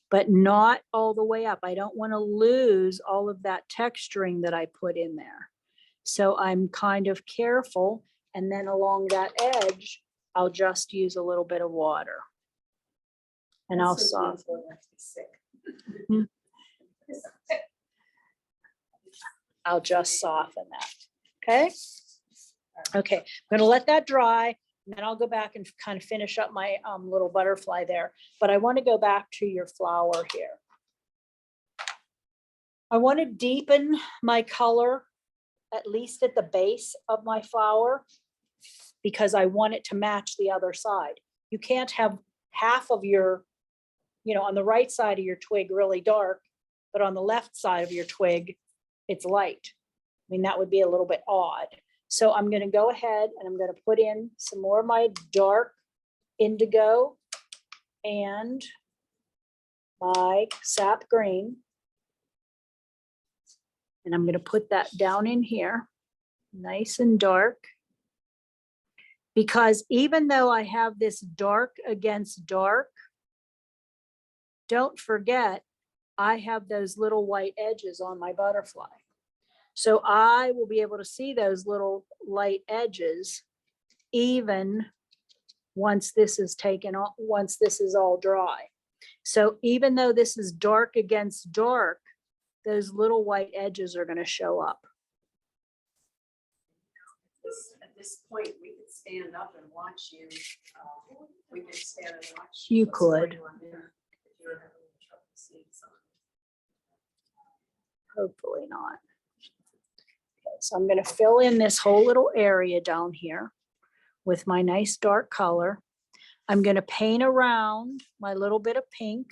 But not all the way up. I don't want to lose all of that texturing that I put in there. So I'm kind of careful. And then along that edge, I'll just use a little bit of water. And I'll soften. Mhm. I'll just soften that. Okay. Okay, I'm gonna let that dry. And then I'll go back and kind of finish up my little butterfly there. But I want to go back to your flower here. I want to deepen my color, at least at the base of my flower, because I want it to match the other side. You can't have half of your, on the right side of your twig really dark, but on the left side of your twig, it's light. I mean, that would be a little bit odd. So I'm going to go ahead and I'm going to put in some more of my dark indigo and my sap green. And I'm going to put that down in here, nice and dark. Because even though I have this dark against dark, don't forget, I have those little white edges on my butterfly. So I will be able to see those little light edges even once this is taken off, once this is all dry. So even though this is dark against dark, those little white edges are going to show up. At this point, we could stand up and watch you. We could stand and watch. You what's going could. on there, if you're having trouble seeing something. Hopefully not. Okay, so I'm going to fill in this whole little area down here with my nice dark color. I'm going to paint around my little bit of pink,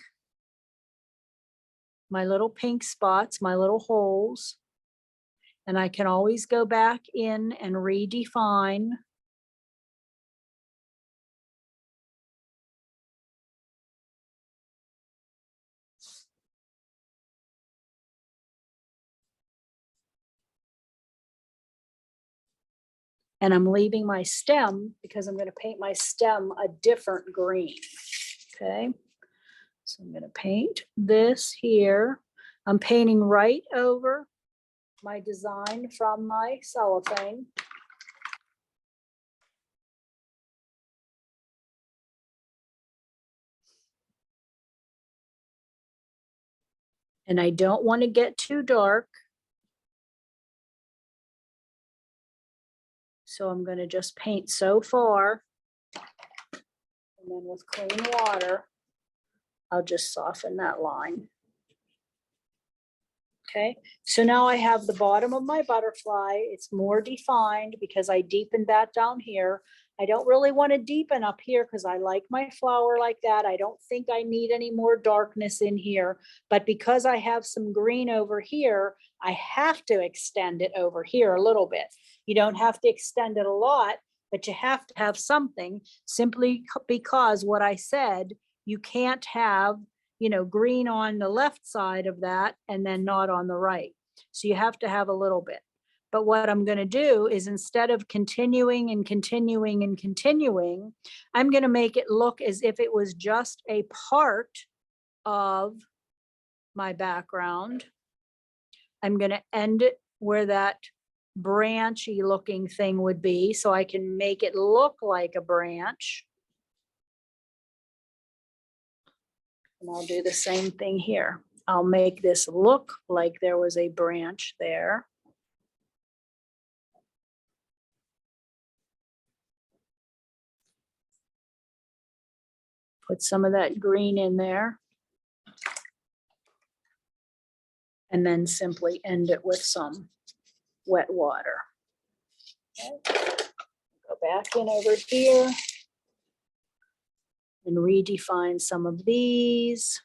my little pink spots, my little holes. And I can always go back in and redefine. And I'm leaving my stem because I'm going to paint my stem a different green. Okay. So I'm going to paint this here. I'm painting right over my design from my cellophane. And I don't want to get too dark. So I'm going to just paint so far. And then with clean water, I'll just soften that line. Okay, so now I have the bottom of my butterfly. It's more defined because I deepened that down here. I don't really want to deepen up here because I like my flower like that. I don't think I need any more darkness in here, but because I have some green over here, I have to extend it over here a little bit. You don't have to extend it a lot, but you have to have something simply because what I said, you can't have green on the left side of that and then not on the right. So you have to have a little bit. But what I'm going to do is instead of continuing and continuing and continuing, I'm going to make it look as if it was just a part of my background. I'm going to end it where that branchy looking thing would be so I can make it look like a branch. And I'll do the same thing here. I'll make this look like there was a branch there. Put some of that green in there. And then simply end it with some wet water. Okay. Go back in over here and redefine some of these.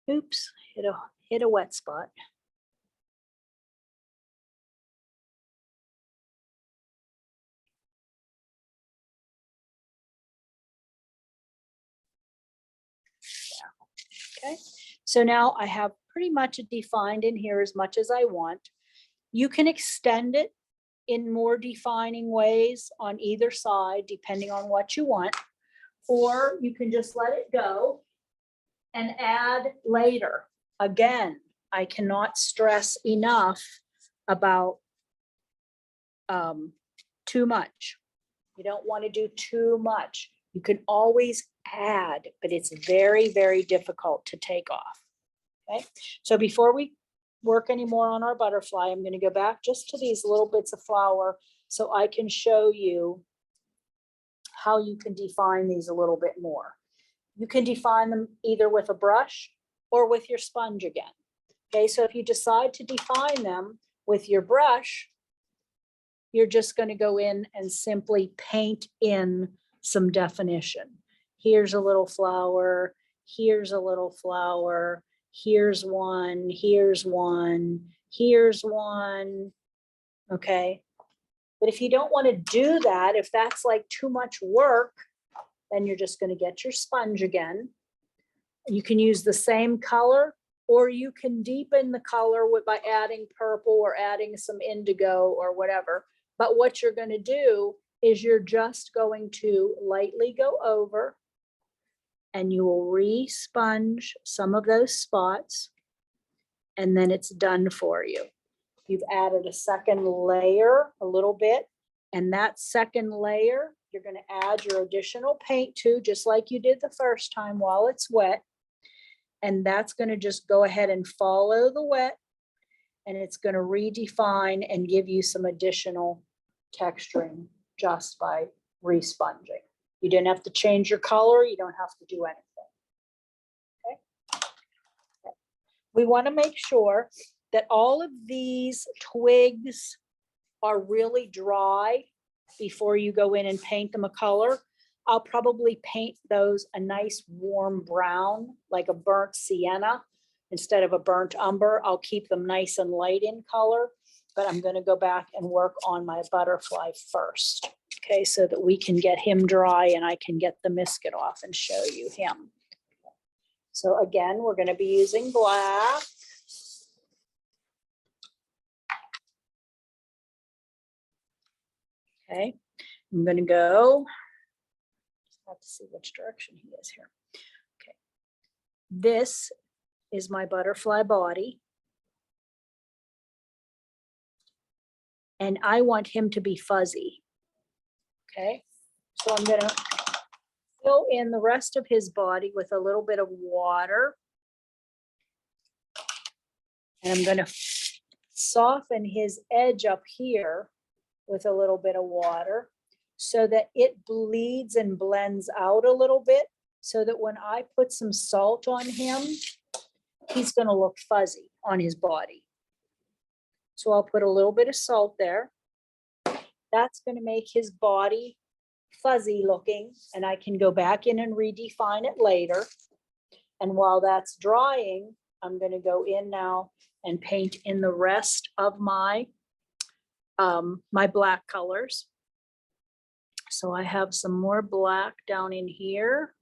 Oops, hit a wet spot. Okay, so now I have pretty much defined in here as much as I want. You can extend it in more defining ways on either side, depending on what you want, or you can just let it go and add later. Again, I cannot stress enough about too much. You don't want to do too much. You can always add, but it's very, very difficult to take off. Okay, so before we work anymore on our butterfly, I'm going to go back just to these little bits of flower so I can show you how you can define these a little bit more. You can define them either with a brush or with your sponge again. Okay, so if you decide to define them with your brush, you're just going to go in and simply paint in some definition. Here's a little flower, here's a little flower, here's one, here's one, here's one. Okay, but if you don't want to do that, if that's like too much work, then you're just going to get your sponge again. You can use the same color, or you can deepen the color by adding purple or adding some indigo or whatever. But what you're going to do is you're just going to lightly go over and you will re-sponge some of those spots, and then it's done for you. You've added a second layer a little bit, and that second layer, you're going to add your additional paint to, just like you did the first time while it's wet. And that's going to just go ahead and follow the wet, and it's going to redefine and give you some additional texturing just by responging. You didn't have to change your color. You don't have to do anything. Okay. We want to make sure that all of these twigs are really dry before you go in and paint them a color. I'll probably paint those a nice warm brown, like a burnt sienna instead of a burnt umber. I'll keep them nice and light in color, but I'm going to go back and work on my butterfly first. Okay, so that we can get him dry and I can get the misket off and show you him. So again, we're going to be using black. Okay, I'm going to go. Have to see which direction he is here. Okay, this is my butterfly body, and I want him to be fuzzy. Okay, so I'm going to fill in the rest of his body with a little bit of water, and I'm going to soften his edge up here with a little bit of water, so that it bleeds and blends out a little bit, so that when I put some salt on him, he's going to look fuzzy on his body. So I'll put a little bit of salt there. That's going to make his body fuzzy looking, and I can go back in and redefine it later. And while that's drying, I'm going to go in now and paint in the rest of my my black colors. So I have some more black down in here.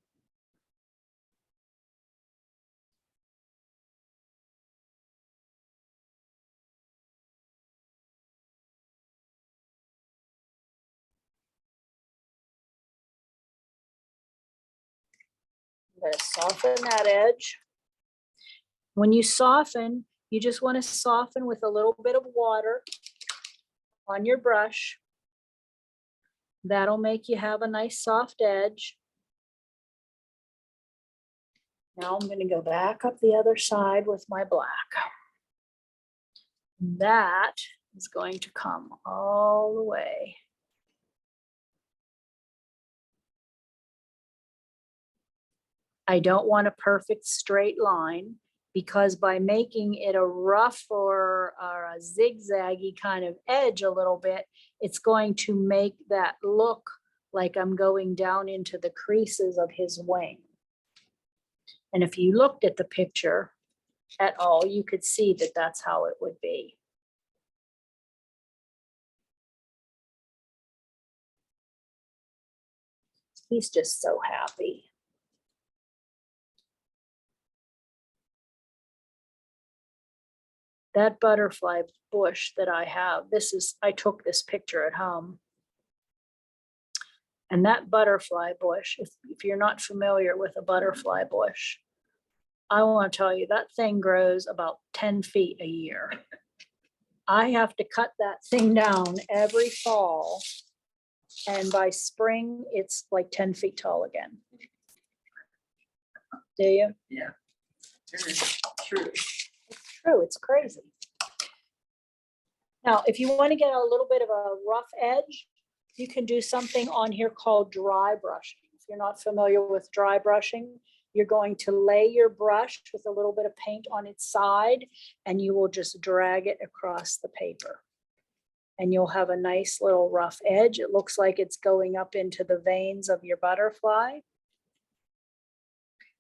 I'm going to soften that edge. When you soften, you just want to soften with a little bit of water on your brush. That'll make you have a nice soft edge. Now I'm going to go back up the other side with my black. That is going to come all the way. I don't want a perfect straight line because by making it a rough or a zigzaggy kind of edge a little bit, it's going to make that look like I'm going down into the creases of his wing. And if you looked at the picture at all, you could see that that's how it would be. He's just so happy. That butterfly bush that I have, I took this picture at home. And that butterfly bush, if you're not familiar with a butterfly bush, I want to tell you that thing grows about 10 feet a year. I have to cut that thing down every fall. And by spring, it's like 10 feet tall again. Do you? Yeah. True. True, it's crazy. Now, if you want to get a little bit of a rough edge, you can do something on here called dry brushing. If you're not familiar with dry brushing, you're going to lay your brush with a little bit of paint on its side, and you will just drag it across the paper. And you'll have a nice little rough edge. It looks like it's going up into the veins of your butterfly.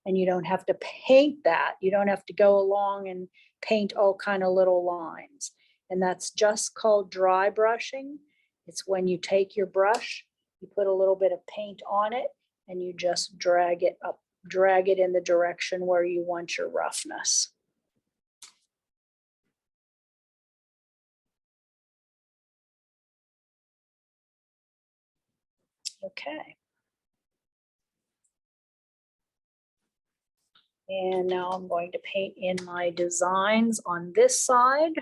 And you don't have to paint that. You don't have to go along and paint all kind of little lines. And that's just called dry brushing. It's when you take your brush, you put a little bit of paint on it, and you just drag it up, drag it in the direction where you want your roughness. Okay. And now I'm going to paint in my designs on this side.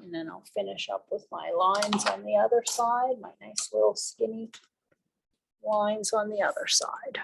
And then I'll finish up with my lines on the other side, my nice little skinny lines on the other side.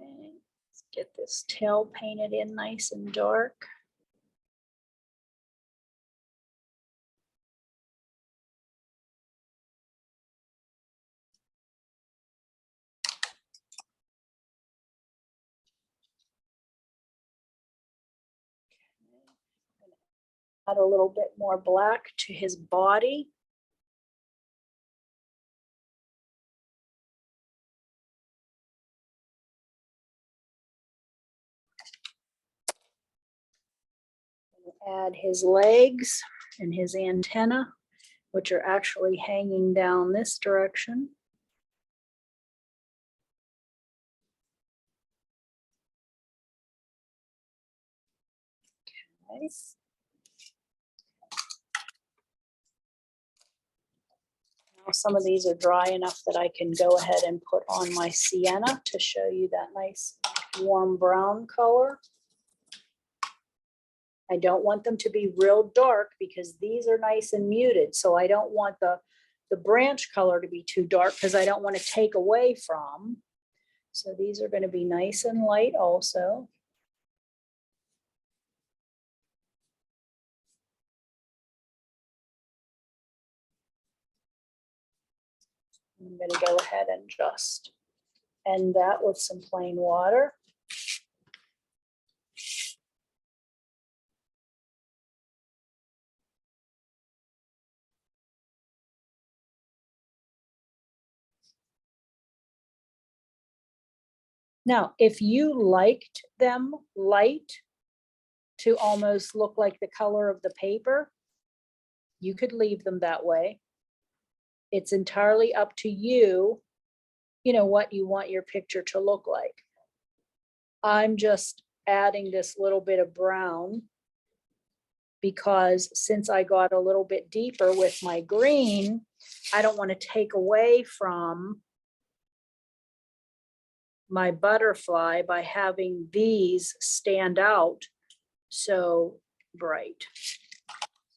Okay, let's get this tail painted in nice and dark. Add a little bit more black to his body. Add his legs and his antenna, which are actually hanging down this direction. Okay. Now some of these are dry enough that I can go ahead and put on my sienna to show you that nice warm brown color. I don't want them to be real dark because these are nice and muted. So I don't want the branch color to be too dark because I don't want to take away from. So these are going to be nice and light also. I'm going to go ahead and just end that with some plain water. Now, if you liked them light to almost look like the color of the paper, you could leave them that way. It's entirely up to you, what you want your picture to look like. I'm just adding this little bit of brown because since I got a little bit deeper with my green, I don't want to take away from my butterfly by having these stand out so bright.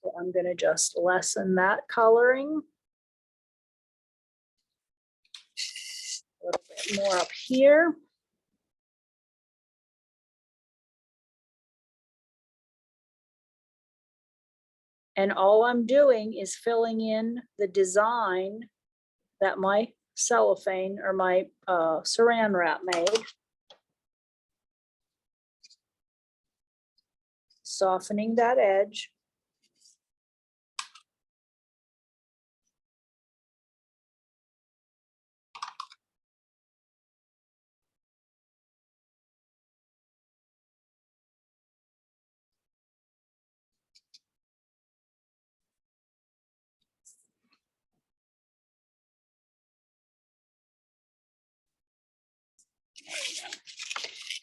So I'm going to just lessen that coloring. A little bit more up here. And all I'm doing is filling in the design that my cellophane or my saran wrap made. Softening that edge.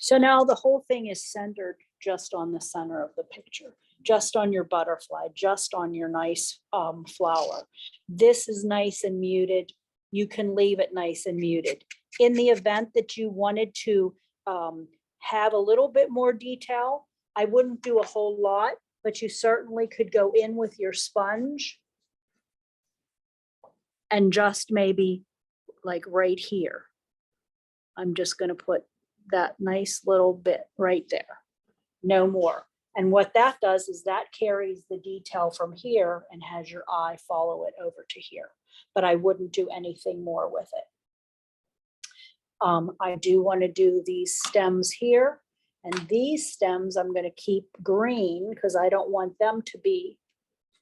So now the whole thing is centered just on the center of the picture, just on your butterfly, just on your nice flower. This is nice and muted. You can leave it nice and muted. In the event that you wanted to have a little bit more detail, I wouldn't do a whole lot, but you certainly could go in with your sponge and just maybe like right here. I'm just going to put that nice little bit right there, no more. And what that does is that carries the detail from here and has your eye follow it over to here, but I wouldn't do anything more with it. I do want to do these stems here, and these stems I'm going to keep green because I don't want them to be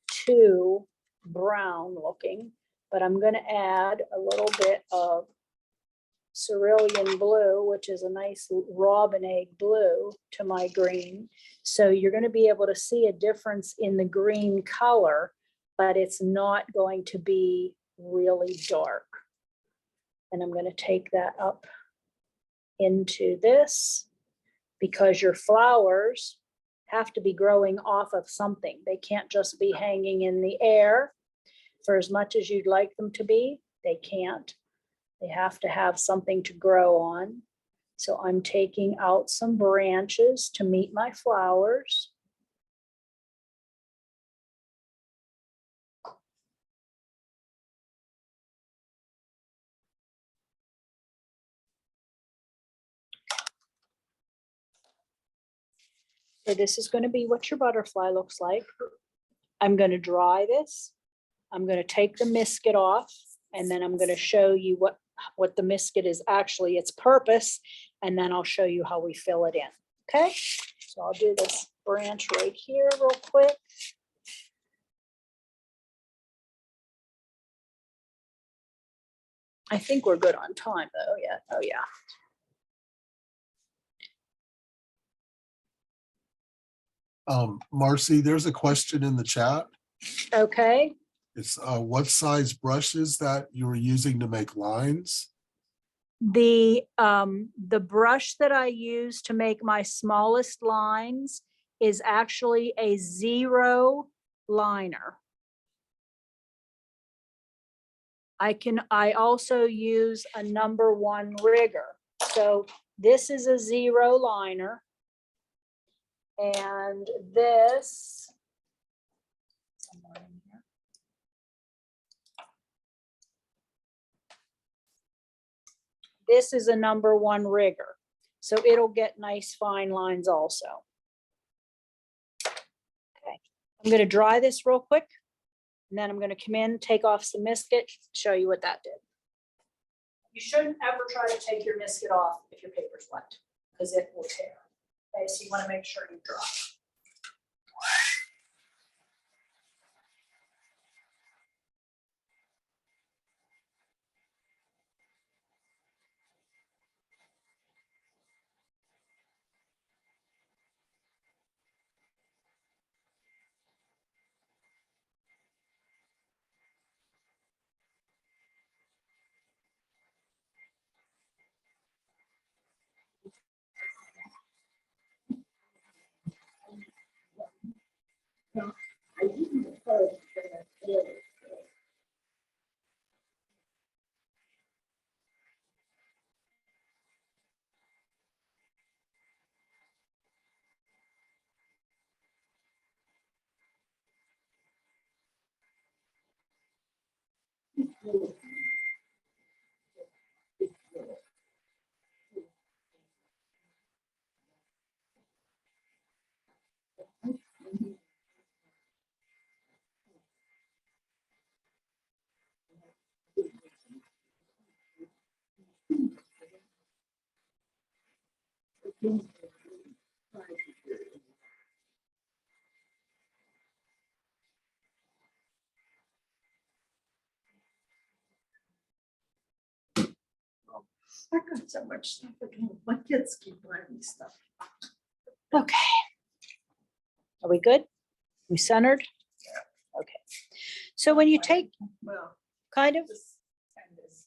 too brown looking, but I'm going to add a little bit of cerulean blue, which is a nice robin egg blue, to my green. So you're going to be able to see a difference in the green color, but it's not going to be really dark. And I'm going to take that up into this because your flowers have to be growing off of something. They can't just be hanging in the air. For as much as you'd like them to be, they can't. They have to have something to grow on. So I'm taking out some branches to meet my flowers. So this is going to be what your butterfly looks like. I'm going to dry this. I'm going to take the misket off, and then I'm going to show you what the misket is actually, its purpose, and then I'll show you how we fill it in. Okay, so I'll do this branch right here real quick. I think we're good on time though. Yeah. Oh yeah. Marci, there's a question in the chat. Okay. It's what size brushes that you were using to make lines? The brush that I use to make my smallest lines is actually a 0 liner. I also use a number 1 rigger. So this is a 0 liner. And this. Somewhere in here. This is a #1 rigger, so it'll get nice fine lines also. Okay, I'm gonna dry this real quick, and then I'm gonna come in, take off some Misket, show you what that did. You shouldn't ever try to take your Misket off if your paper's wet, because it will tear. Okay, so you wanna make sure you dry. I got so much stuff again. My kids keep buying me stuff. Okay. Are we good? We centered? Okay. So when you take Well, kind of this kind of is.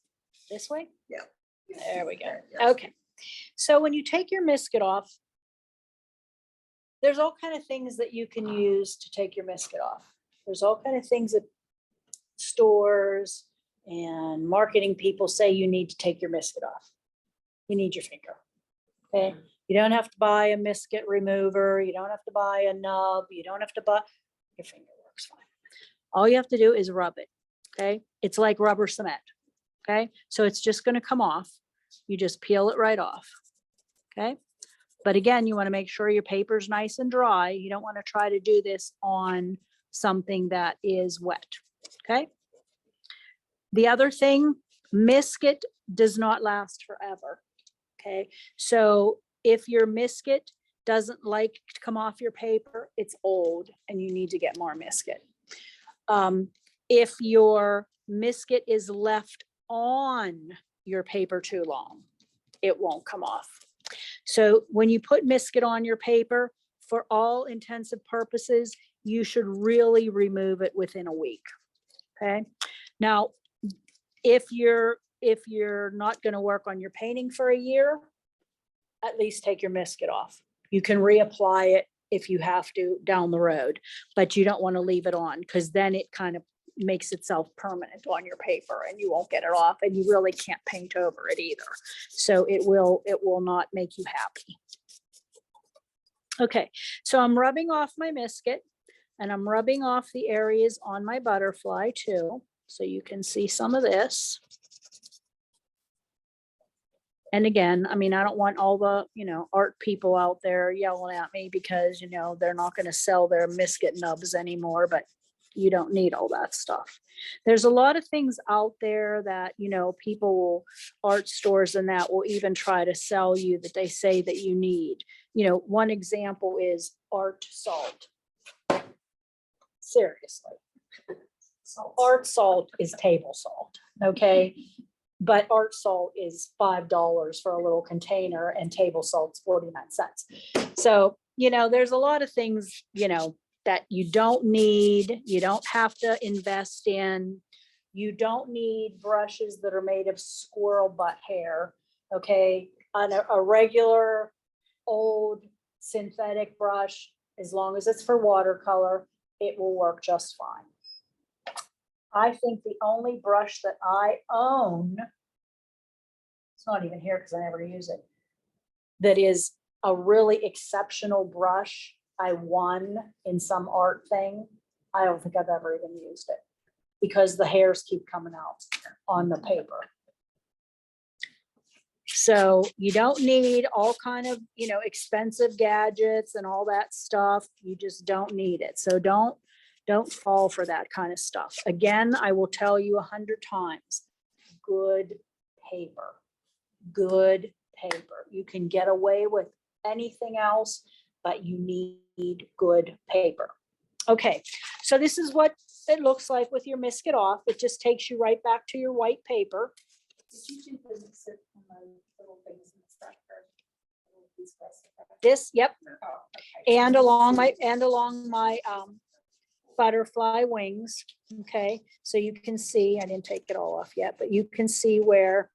this way? Yeah. There we go. Yeah. Okay. So when you take your Misket off, there's all kind of things that you can use to take your Misket off. There's all kind of things that stores and marketing people say you need to take your Misket off. You need your finger. Okay. You don't have to buy a Misket remover. You don't have to buy a nub. You don't have to buy, your finger works fine. All you have to do is rub it. Okay. It's like rubber cement. Okay. So it's just going to come off. You just peel it right off. Okay. But again, you want to make sure your paper's nice and dry. You don't want to try to do this on something that is wet. Okay. The other thing, Misket does not last forever. Okay. So if your Misket doesn't like to come off your paper, it's old and you need to get more Misket. If your Misket is left on your paper too long, it won't come off. So when you put Misket on your paper, for all intensive purposes, you should really remove it within a week. Okay. Now, if you're not going to work on your painting for a year, at least take your Misket off. You can reapply it if you have to down the road, but you don't want to leave it on because then it kind of makes itself permanent on your paper and you won't get it off and you really can't paint over it either. So it will not make you happy. Okay, so I'm rubbing off my Misket and I'm rubbing off the areas on my butterfly too. So you can see some of this. And again, I mean, I don't want all the, art people out there yelling at me because, they're not going to sell their Misket nubs anymore, but you don't need all that stuff. There's a lot of things out there that, people, art stores and that will even try to sell you that they say that you need. One example is art salt. Seriously. So art salt is table salt, okay? But art salt is $5 for a little container and table salt's 49 cents. So, there's a lot of things, that you don't need, you don't have to invest in. You don't need brushes that are made of squirrel butt hair, okay? On a regular old synthetic brush, as long as it's for watercolor, it will work just fine. I think the only brush that I own, it's not even here because I never use it, that is a really exceptional brush I won in some art thing. I don't think I've ever even used it because the hairs keep coming out on the paper. So you don't need all kind of, expensive gadgets and all that stuff. You just don't need it. So don't fall for that kind of stuff. Again, I will tell you 100 times, good paper, good paper. You can get away with anything else, but you need good paper. Okay, so this is what it looks like with your Misc It Off. It just takes you right back to your white paper. Did you do the mix it on the little things in the center? Little piece of it? This, yep, Oh, okay. and along my butterfly wings. Okay, so you can see, I didn't take it all off yet, but you can see where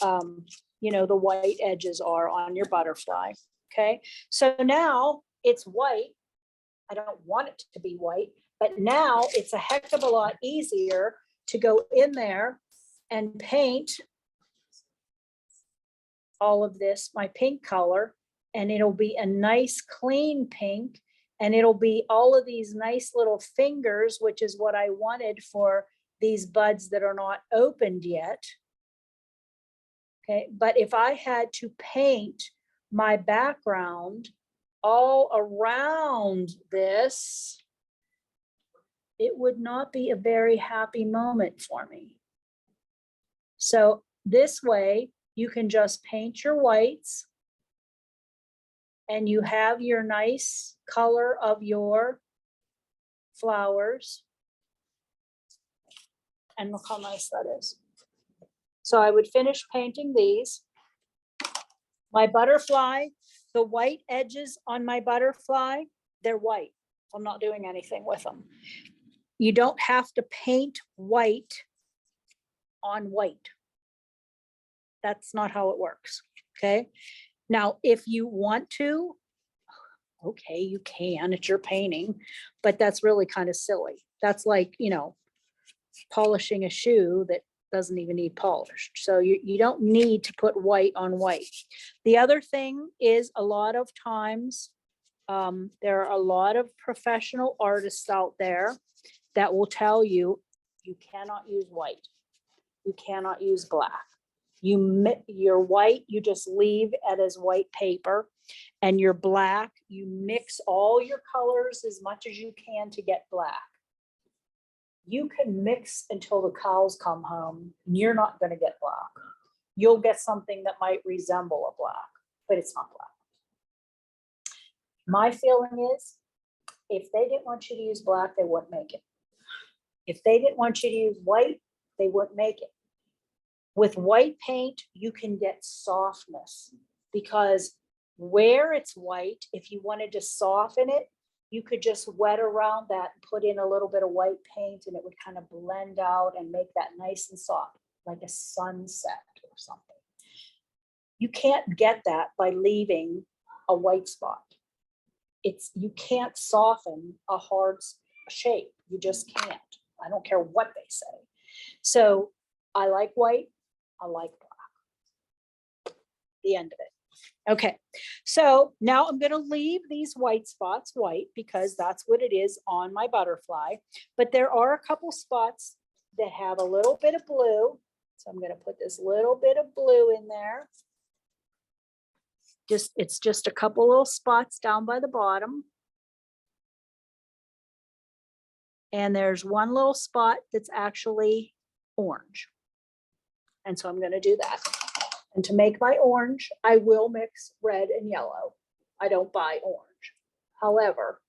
the white edges are on your butterfly. Okay, so now it's white. I don't want it to be white, but now it's a heck of a lot easier to go in there and paint all of this, my pink color, and it'll be a nice clean pink, and it'll be all of these nice little fingers, which is what I wanted for these buds that are not opened yet. Okay, but if I had to paint my background all around this, it would not be a very happy moment for me. So this way, you can just paint your whites and you have your nice color of your flowers. And look how nice that is. So I would finish painting these. My butterfly, the white edges on my butterfly, they're white. I'm not doing anything with them. You don't have to paint white on white. That's not how it works, okay? Now, if you want to, okay, you can, it's your painting, but that's really kind of silly. That's like, polishing a shoe that doesn't even need polished. So you don't need to put white on white. The other thing is a lot of times, there are a lot of professional artists out there that will tell you, you cannot use white. You cannot use black. Your white, you just leave it as white paper, and your black, you mix all your colors as much as you can to get black. You can mix until the cows come home, and you're not going to get black. You'll get something that might resemble a black, but it's not black. My feeling is, if they didn't want you to use black, they wouldn't make it. If they didn't want you to use white, they wouldn't make it. With white paint, you can get softness, because where it's white, if you wanted to soften it, you could just wet around that and put in a little bit of white paint, and it would kind of blend out and make that nice and soft, like a sunset or something. You can't get that by leaving a white spot. You can't soften a hard shape. You just can't. I don't care what they say. So I like white. I like black. The end of it. Okay, so now I'm going to leave these white spots white because that's what it is on my butterfly. But there are a couple spots that have a little bit of blue. So I'm going to put this little bit of blue in there. It's just a couple little spots down by the bottom. And there's one little spot that's actually orange. And so I'm going to do that. And to make my orange, I will mix red and yellow. I don't buy orange. However,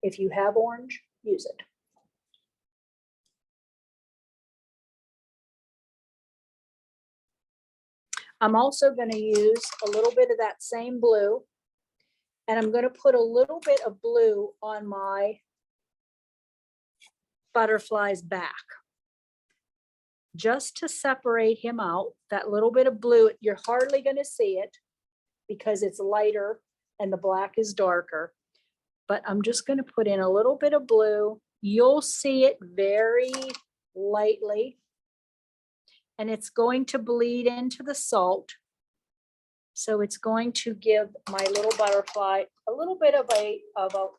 if you have orange, use it. I'm also going to use a little bit of that same blue, and I'm going to put a little bit of blue on my butterfly's back, just to separate him out. That little bit of blue, you're hardly going to see it because it's lighter and the black is darker, but I'm just going to put in a little bit of blue. You'll see it very lightly, and it's going to bleed into the salt. So it's going to give my little butterfly a little bit of a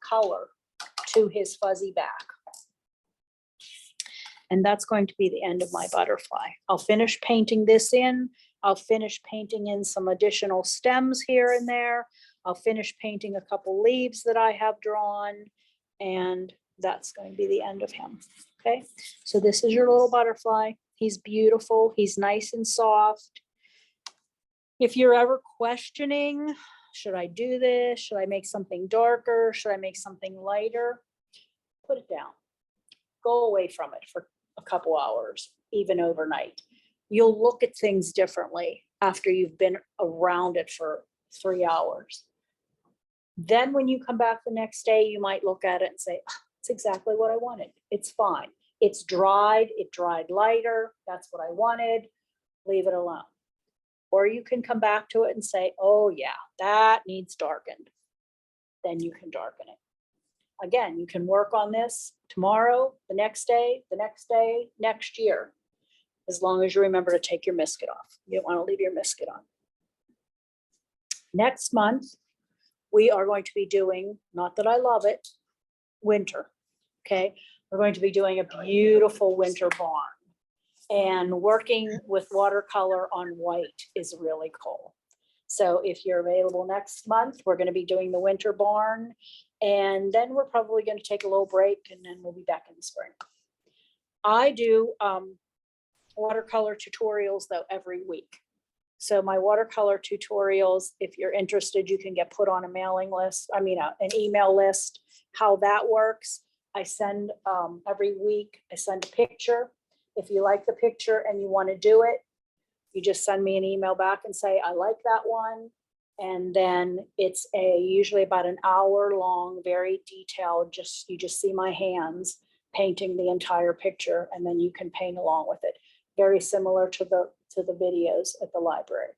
color to his fuzzy back. And that's going to be the end of my butterfly. I'll finish painting this in. I'll finish painting in some additional stems here and there. I'll finish painting a couple leaves that I have drawn, and that's going to be the end of him. Okay, so this is your little butterfly. He's beautiful. He's nice and soft. If you're ever questioning, should I do this? Should I make something darker? Should I make something lighter? Put it down. Go away from it for a couple hours, even overnight. You'll look at things differently after you've been around it for 3 hours. Then when you come back the next day, you might look at it and say, "Ah, it's exactly what I wanted. It's fine. It's dried. It dried lighter. That's what I wanted. Leave it alone." Or you can come back to it and say, "Oh yeah, that needs darkened." Then you can darken it. Again, you can work on this tomorrow, the next day, next year, as long as you remember to take your misket off. You don't want to leave your misket on. Next month, we are going to be doing, not that I love it, winter. Okay, we're going to be doing a beautiful winter barn. And working with watercolor on white is really cool. So if you're available next month, we're going to be doing the winter barn. And then we're probably going to take a little break, and then we'll be back in the spring. I do watercolor tutorials though every week. So my watercolor tutorials, if you're interested, you can get put on a mailing list. I mean, an email list. How that works, I send every week, I send a picture. If you like the picture and you want to do it, you just send me an email back and say, "I like that one." And then it's usually about an hour long, very detailed, you just see my hands painting the entire picture, and then you can paint along with it. Very similar to the videos at the library.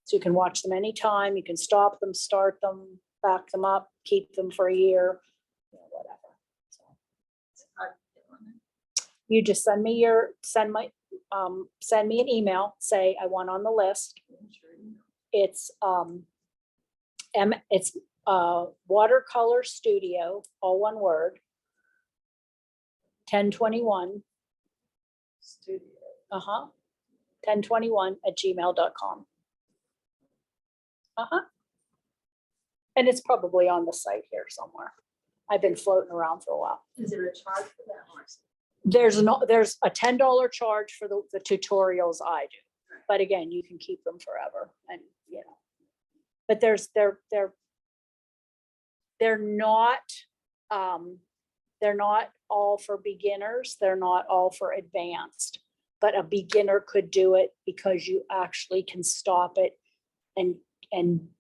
So you can watch them anytime. You can stop them, start them, back them up, keep them for a year, whatever. So you just send me an email, say I want on the list. It's Watercolor Studio, all one word, 1021 Studio. 1021@gmail.com. And it's probably on the site here somewhere. I've been floating around for a while. Is there a charge for that, Marci? There's a $10 charge for the tutorials I do. But again, you can keep them forever, and but they're not all for beginners. They're not all for advanced, but a beginner could do it because you actually can stop it and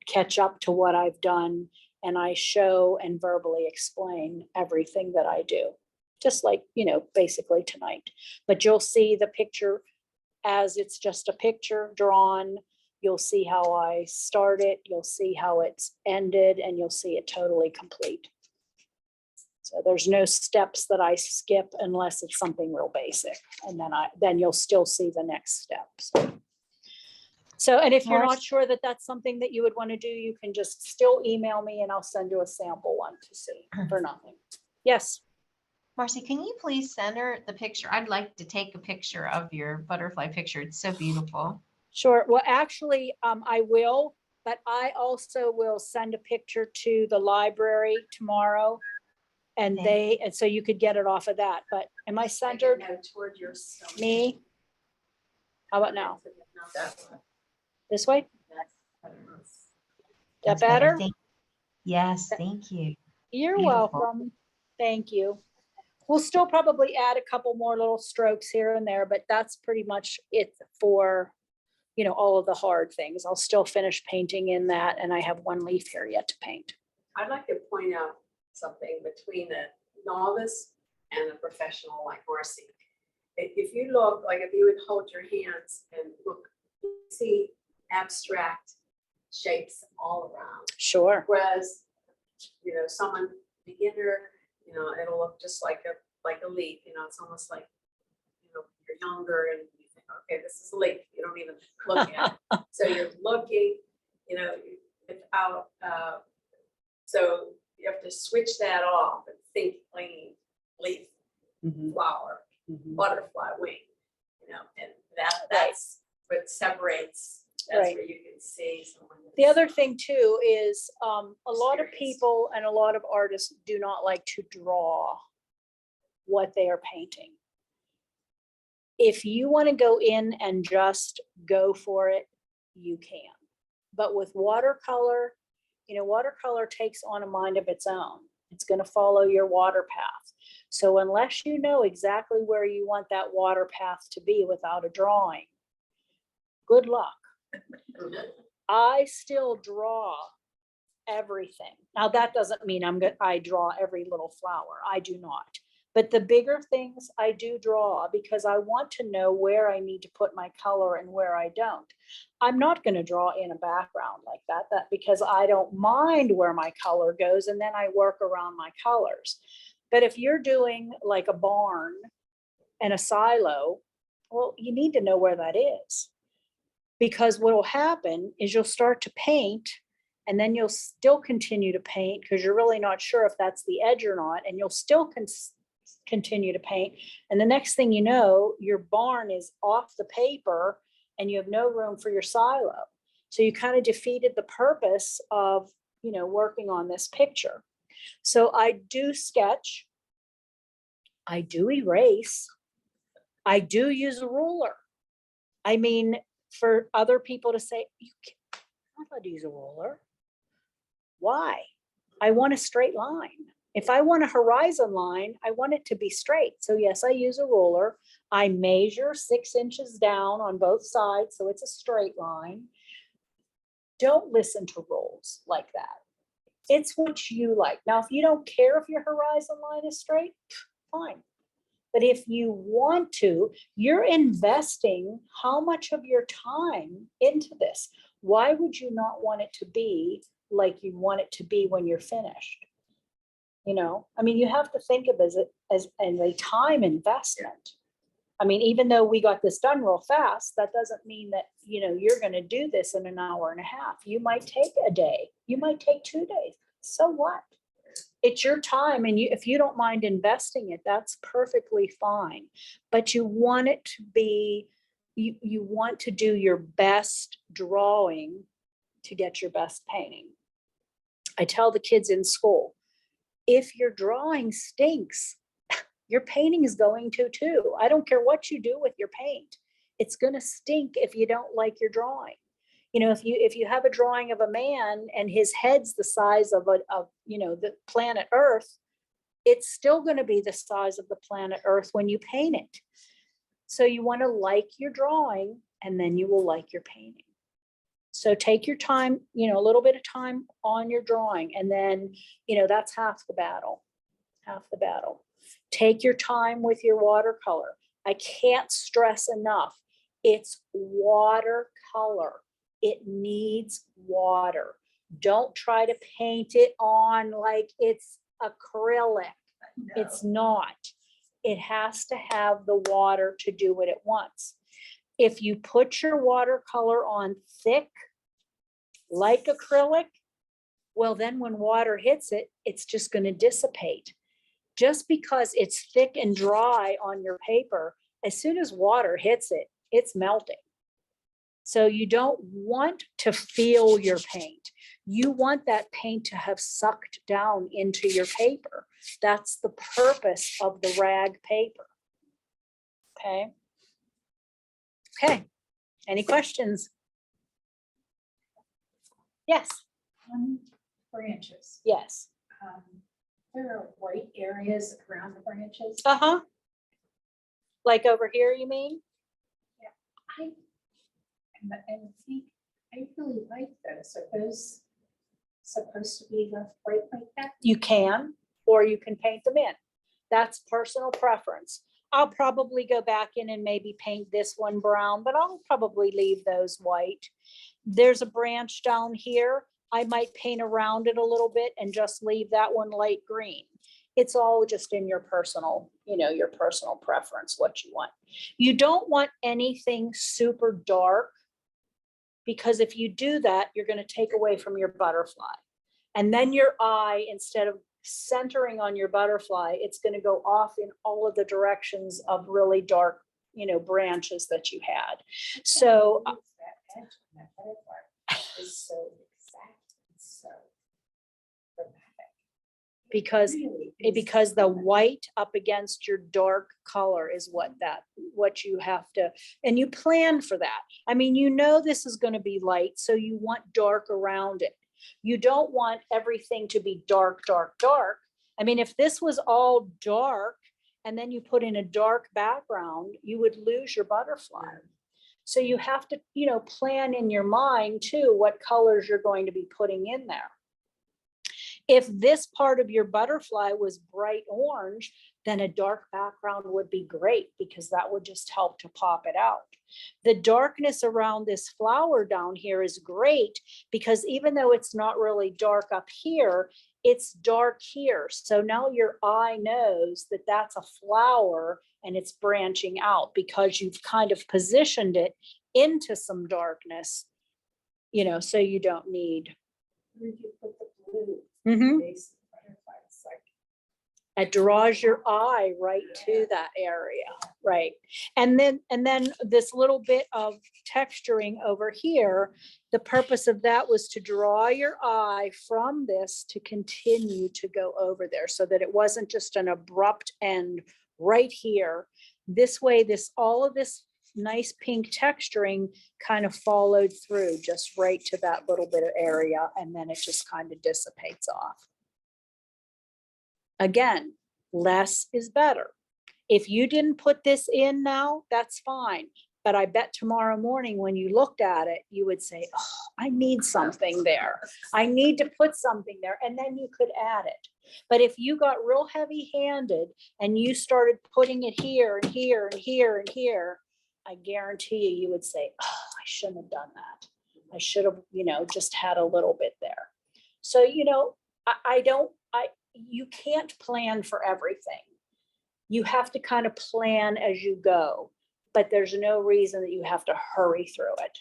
catch up to what I've done. And I show and verbally explain everything that I do, just like, basically tonight. But you'll see the picture as it's just a picture drawn. You'll see how I start it, you'll see how it's ended, and you'll see it totally complete. So there's no steps that I skip unless it's something real basic. And then you'll still see the next steps. So, and if you're not sure that that's something that you would want to do, you can just still email me and I'll send you a sample one to see for nothing. Yes. Marci, can you please send her the picture? I'd like to take a picture of your butterfly picture. It's so beautiful. Sure. Well, actually, I will, but I also will send a picture to the library tomorrow. And and so you could get it off of that. But am I centered? No, toward your stomach. Me? How about now? Not that one. This way? That's That better? Yes, thank you. You're Beautiful. welcome. Thank you. We'll still probably add a couple more little strokes here and there, but that's pretty much it for, all of the hard things. I'll still finish painting in that, and I have one leaf here yet to paint. I'd like to point out something between a novice and a professional like Marci. If you look, like if you would hold your hands and look, you see abstract shapes all around. Sure. Whereas, someone beginner, it'll look just like a leaf, it's almost like, you're younger and you think, okay, this is a leaf. You don't even look at it. So you're looking you know, without, so you have to switch that off and think plain leaf, flower, butterfly wing, you know, and that's what separates, that's Right. where you can see someone. The other thing too is, a lot of Experience. people and a lot of artists do not like to draw what they are painting. If you want to go in and just go for it, you can. But with watercolor, you know, watercolor takes on a mind of its own. It's going to follow your water path. So unless you know exactly where you want that water path to be without a drawing, good luck. I still draw everything. Now, that doesn't mean I draw every little flower. I do not. But the bigger things I do draw because I want to know where I need to put my color and where I don't. I'm not going to draw in a background like that because I don't mind where my color goes and then I work around my colors. But if you're doing like a barn and a silo, well, you need to know where that is. Because what will happen is you'll start to paint and then you'll still continue to paint because you're really not sure if that's the edge or not. And you'll still continue to paint. And the next thing you know, your barn is off the paper and you have no room for your silo. So you kind of defeated the purpose of, you know, working on this picture. So I do sketch. I do erase. I do use a ruler. I mean, for other people to say, I'm not allowed to use a ruler. Why? I want a straight line. If I want a horizon line, I want it to be straight. So yes, I use a ruler. I measure 6 inches down on both sides, so it's a straight line. Don't listen to rules like that. It's what you like. Now, if you don't care if your horizon line is straight, fine. But if you want to, you're investing how much of your time into this. Why would you not want it to be like you want it to be when you're finished? You know, I mean, you have to think of it as a time investment. I mean, even though we got this done real fast, that doesn't mean that, you know, you're going to do this in an hour and a half. You might take a day. You might take 2 days. So what? It's your time. And if you don't mind investing it, that's perfectly fine. But you want it to be, you want to do your best drawing to get your best painting. I tell the kids in school, if your drawing stinks, your painting is going to too. I don't care what you do with your paint. It's going to stink if you don't like your drawing. You know, if you have a drawing of a man and his head's the size of you know, the planet Earth, it's still going to be the size of the planet Earth when you paint it. So you want to like your drawing and then you will like your painting. So take your time, you know, a little bit of time on your drawing, and then, you know, that's half the battle, half the battle. Take your time with your watercolor. I can't stress enough. It's watercolor. It needs water. Don't try to paint it on like it's acrylic. It's not. It has to have the water to do what it wants. If you put your watercolor on thick, like acrylic, well, then when water hits it, it's just going to dissipate. Just because it's thick and dry on your paper, as soon as water hits it, it's melting. So you don't want to feel your paint. You want that paint to have sucked down into your paper. That's the purpose of the rag paper. Okay. Okay. Any questions? Yes. Branches. Yes. There are white areas around the branches. Uh-huh. Like over here, you mean? And think, I really like those. Are those supposed to be left white like that? You can, or you can paint them in. That's personal preference. I'll probably go back in and maybe paint this one brown, but I'll probably leave those white. There's a branch down here. I might paint around it a little bit and just leave that one light green. It's all just in your personal, you know, your personal preference, what you want. You don't want anything super dark because if you do that, you're going to take away from your butterfly. And then your eye, instead of centering on your butterfly, it's going to go off in all of the directions of really dark, branches that you had. So That edge on that butterfly is so exact, it's so dramatic. because Really is because the dramatic. white up against your dark color is what you have to, and you plan for that. I mean, this is going to be light, so you want dark around it. You don't want everything to be dark, dark, dark. I mean, if this was all dark and then you put in a dark background, you would lose your butterfly. So you have to, plan in your mind too, what colors you're going to be putting in there. If this part of your butterfly was bright orange, then a dark background would be great because that would just help to pop it out. The darkness around this flower down here is great because even though it's not really dark up here, it's dark here. So now your eye knows that that's a flower and it's branching out because you've kind of positioned it into some darkness, so you don't need. Where do you put the blue? Mhm. Base of the butterfly? It's like, It draws your eye right to that area, right? And then this little bit of texturing over here, the purpose of that was to draw your eye from this to continue to go over there so that it wasn't just an abrupt end right here. This way, all of this nice pink texturing kind of followed through just right to that little bit of area, and then it just kind of dissipates off. Again, less is better. If you didn't put this in now, that's fine. But I bet tomorrow morning when you looked at it, you would say, oh, I need something there. I need to put something there. And then you could add it. But if you got real heavy handed and you started putting it here and here and here and here, I guarantee you would say, oh, I shouldn't have done that. I should have, just had a little bit there. So, you can't plan for everything. You have to kind of plan as you go, but there's no reason that you have to hurry through it.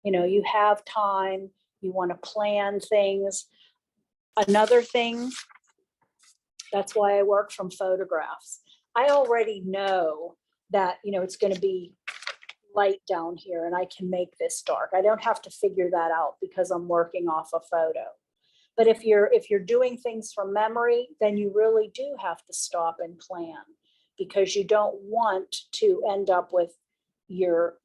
You have time, you want to plan things. Another thing, that's why I work from photographs. I already know that, it's going to be light down here and I can make this dark. I don't have to figure that out because I'm working off a photo. But if you're doing things from memory, then you really do have to stop and plan because you don't want to end up with your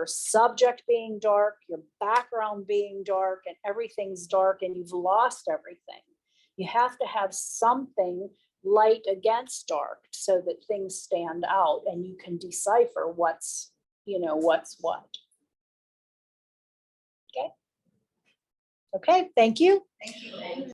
subject being dark, your background being dark, and everything's dark and you've lost everything. You have to have something light against dark so that things stand out and you can decipher what's what. Okay. Okay, thank you. Thank you.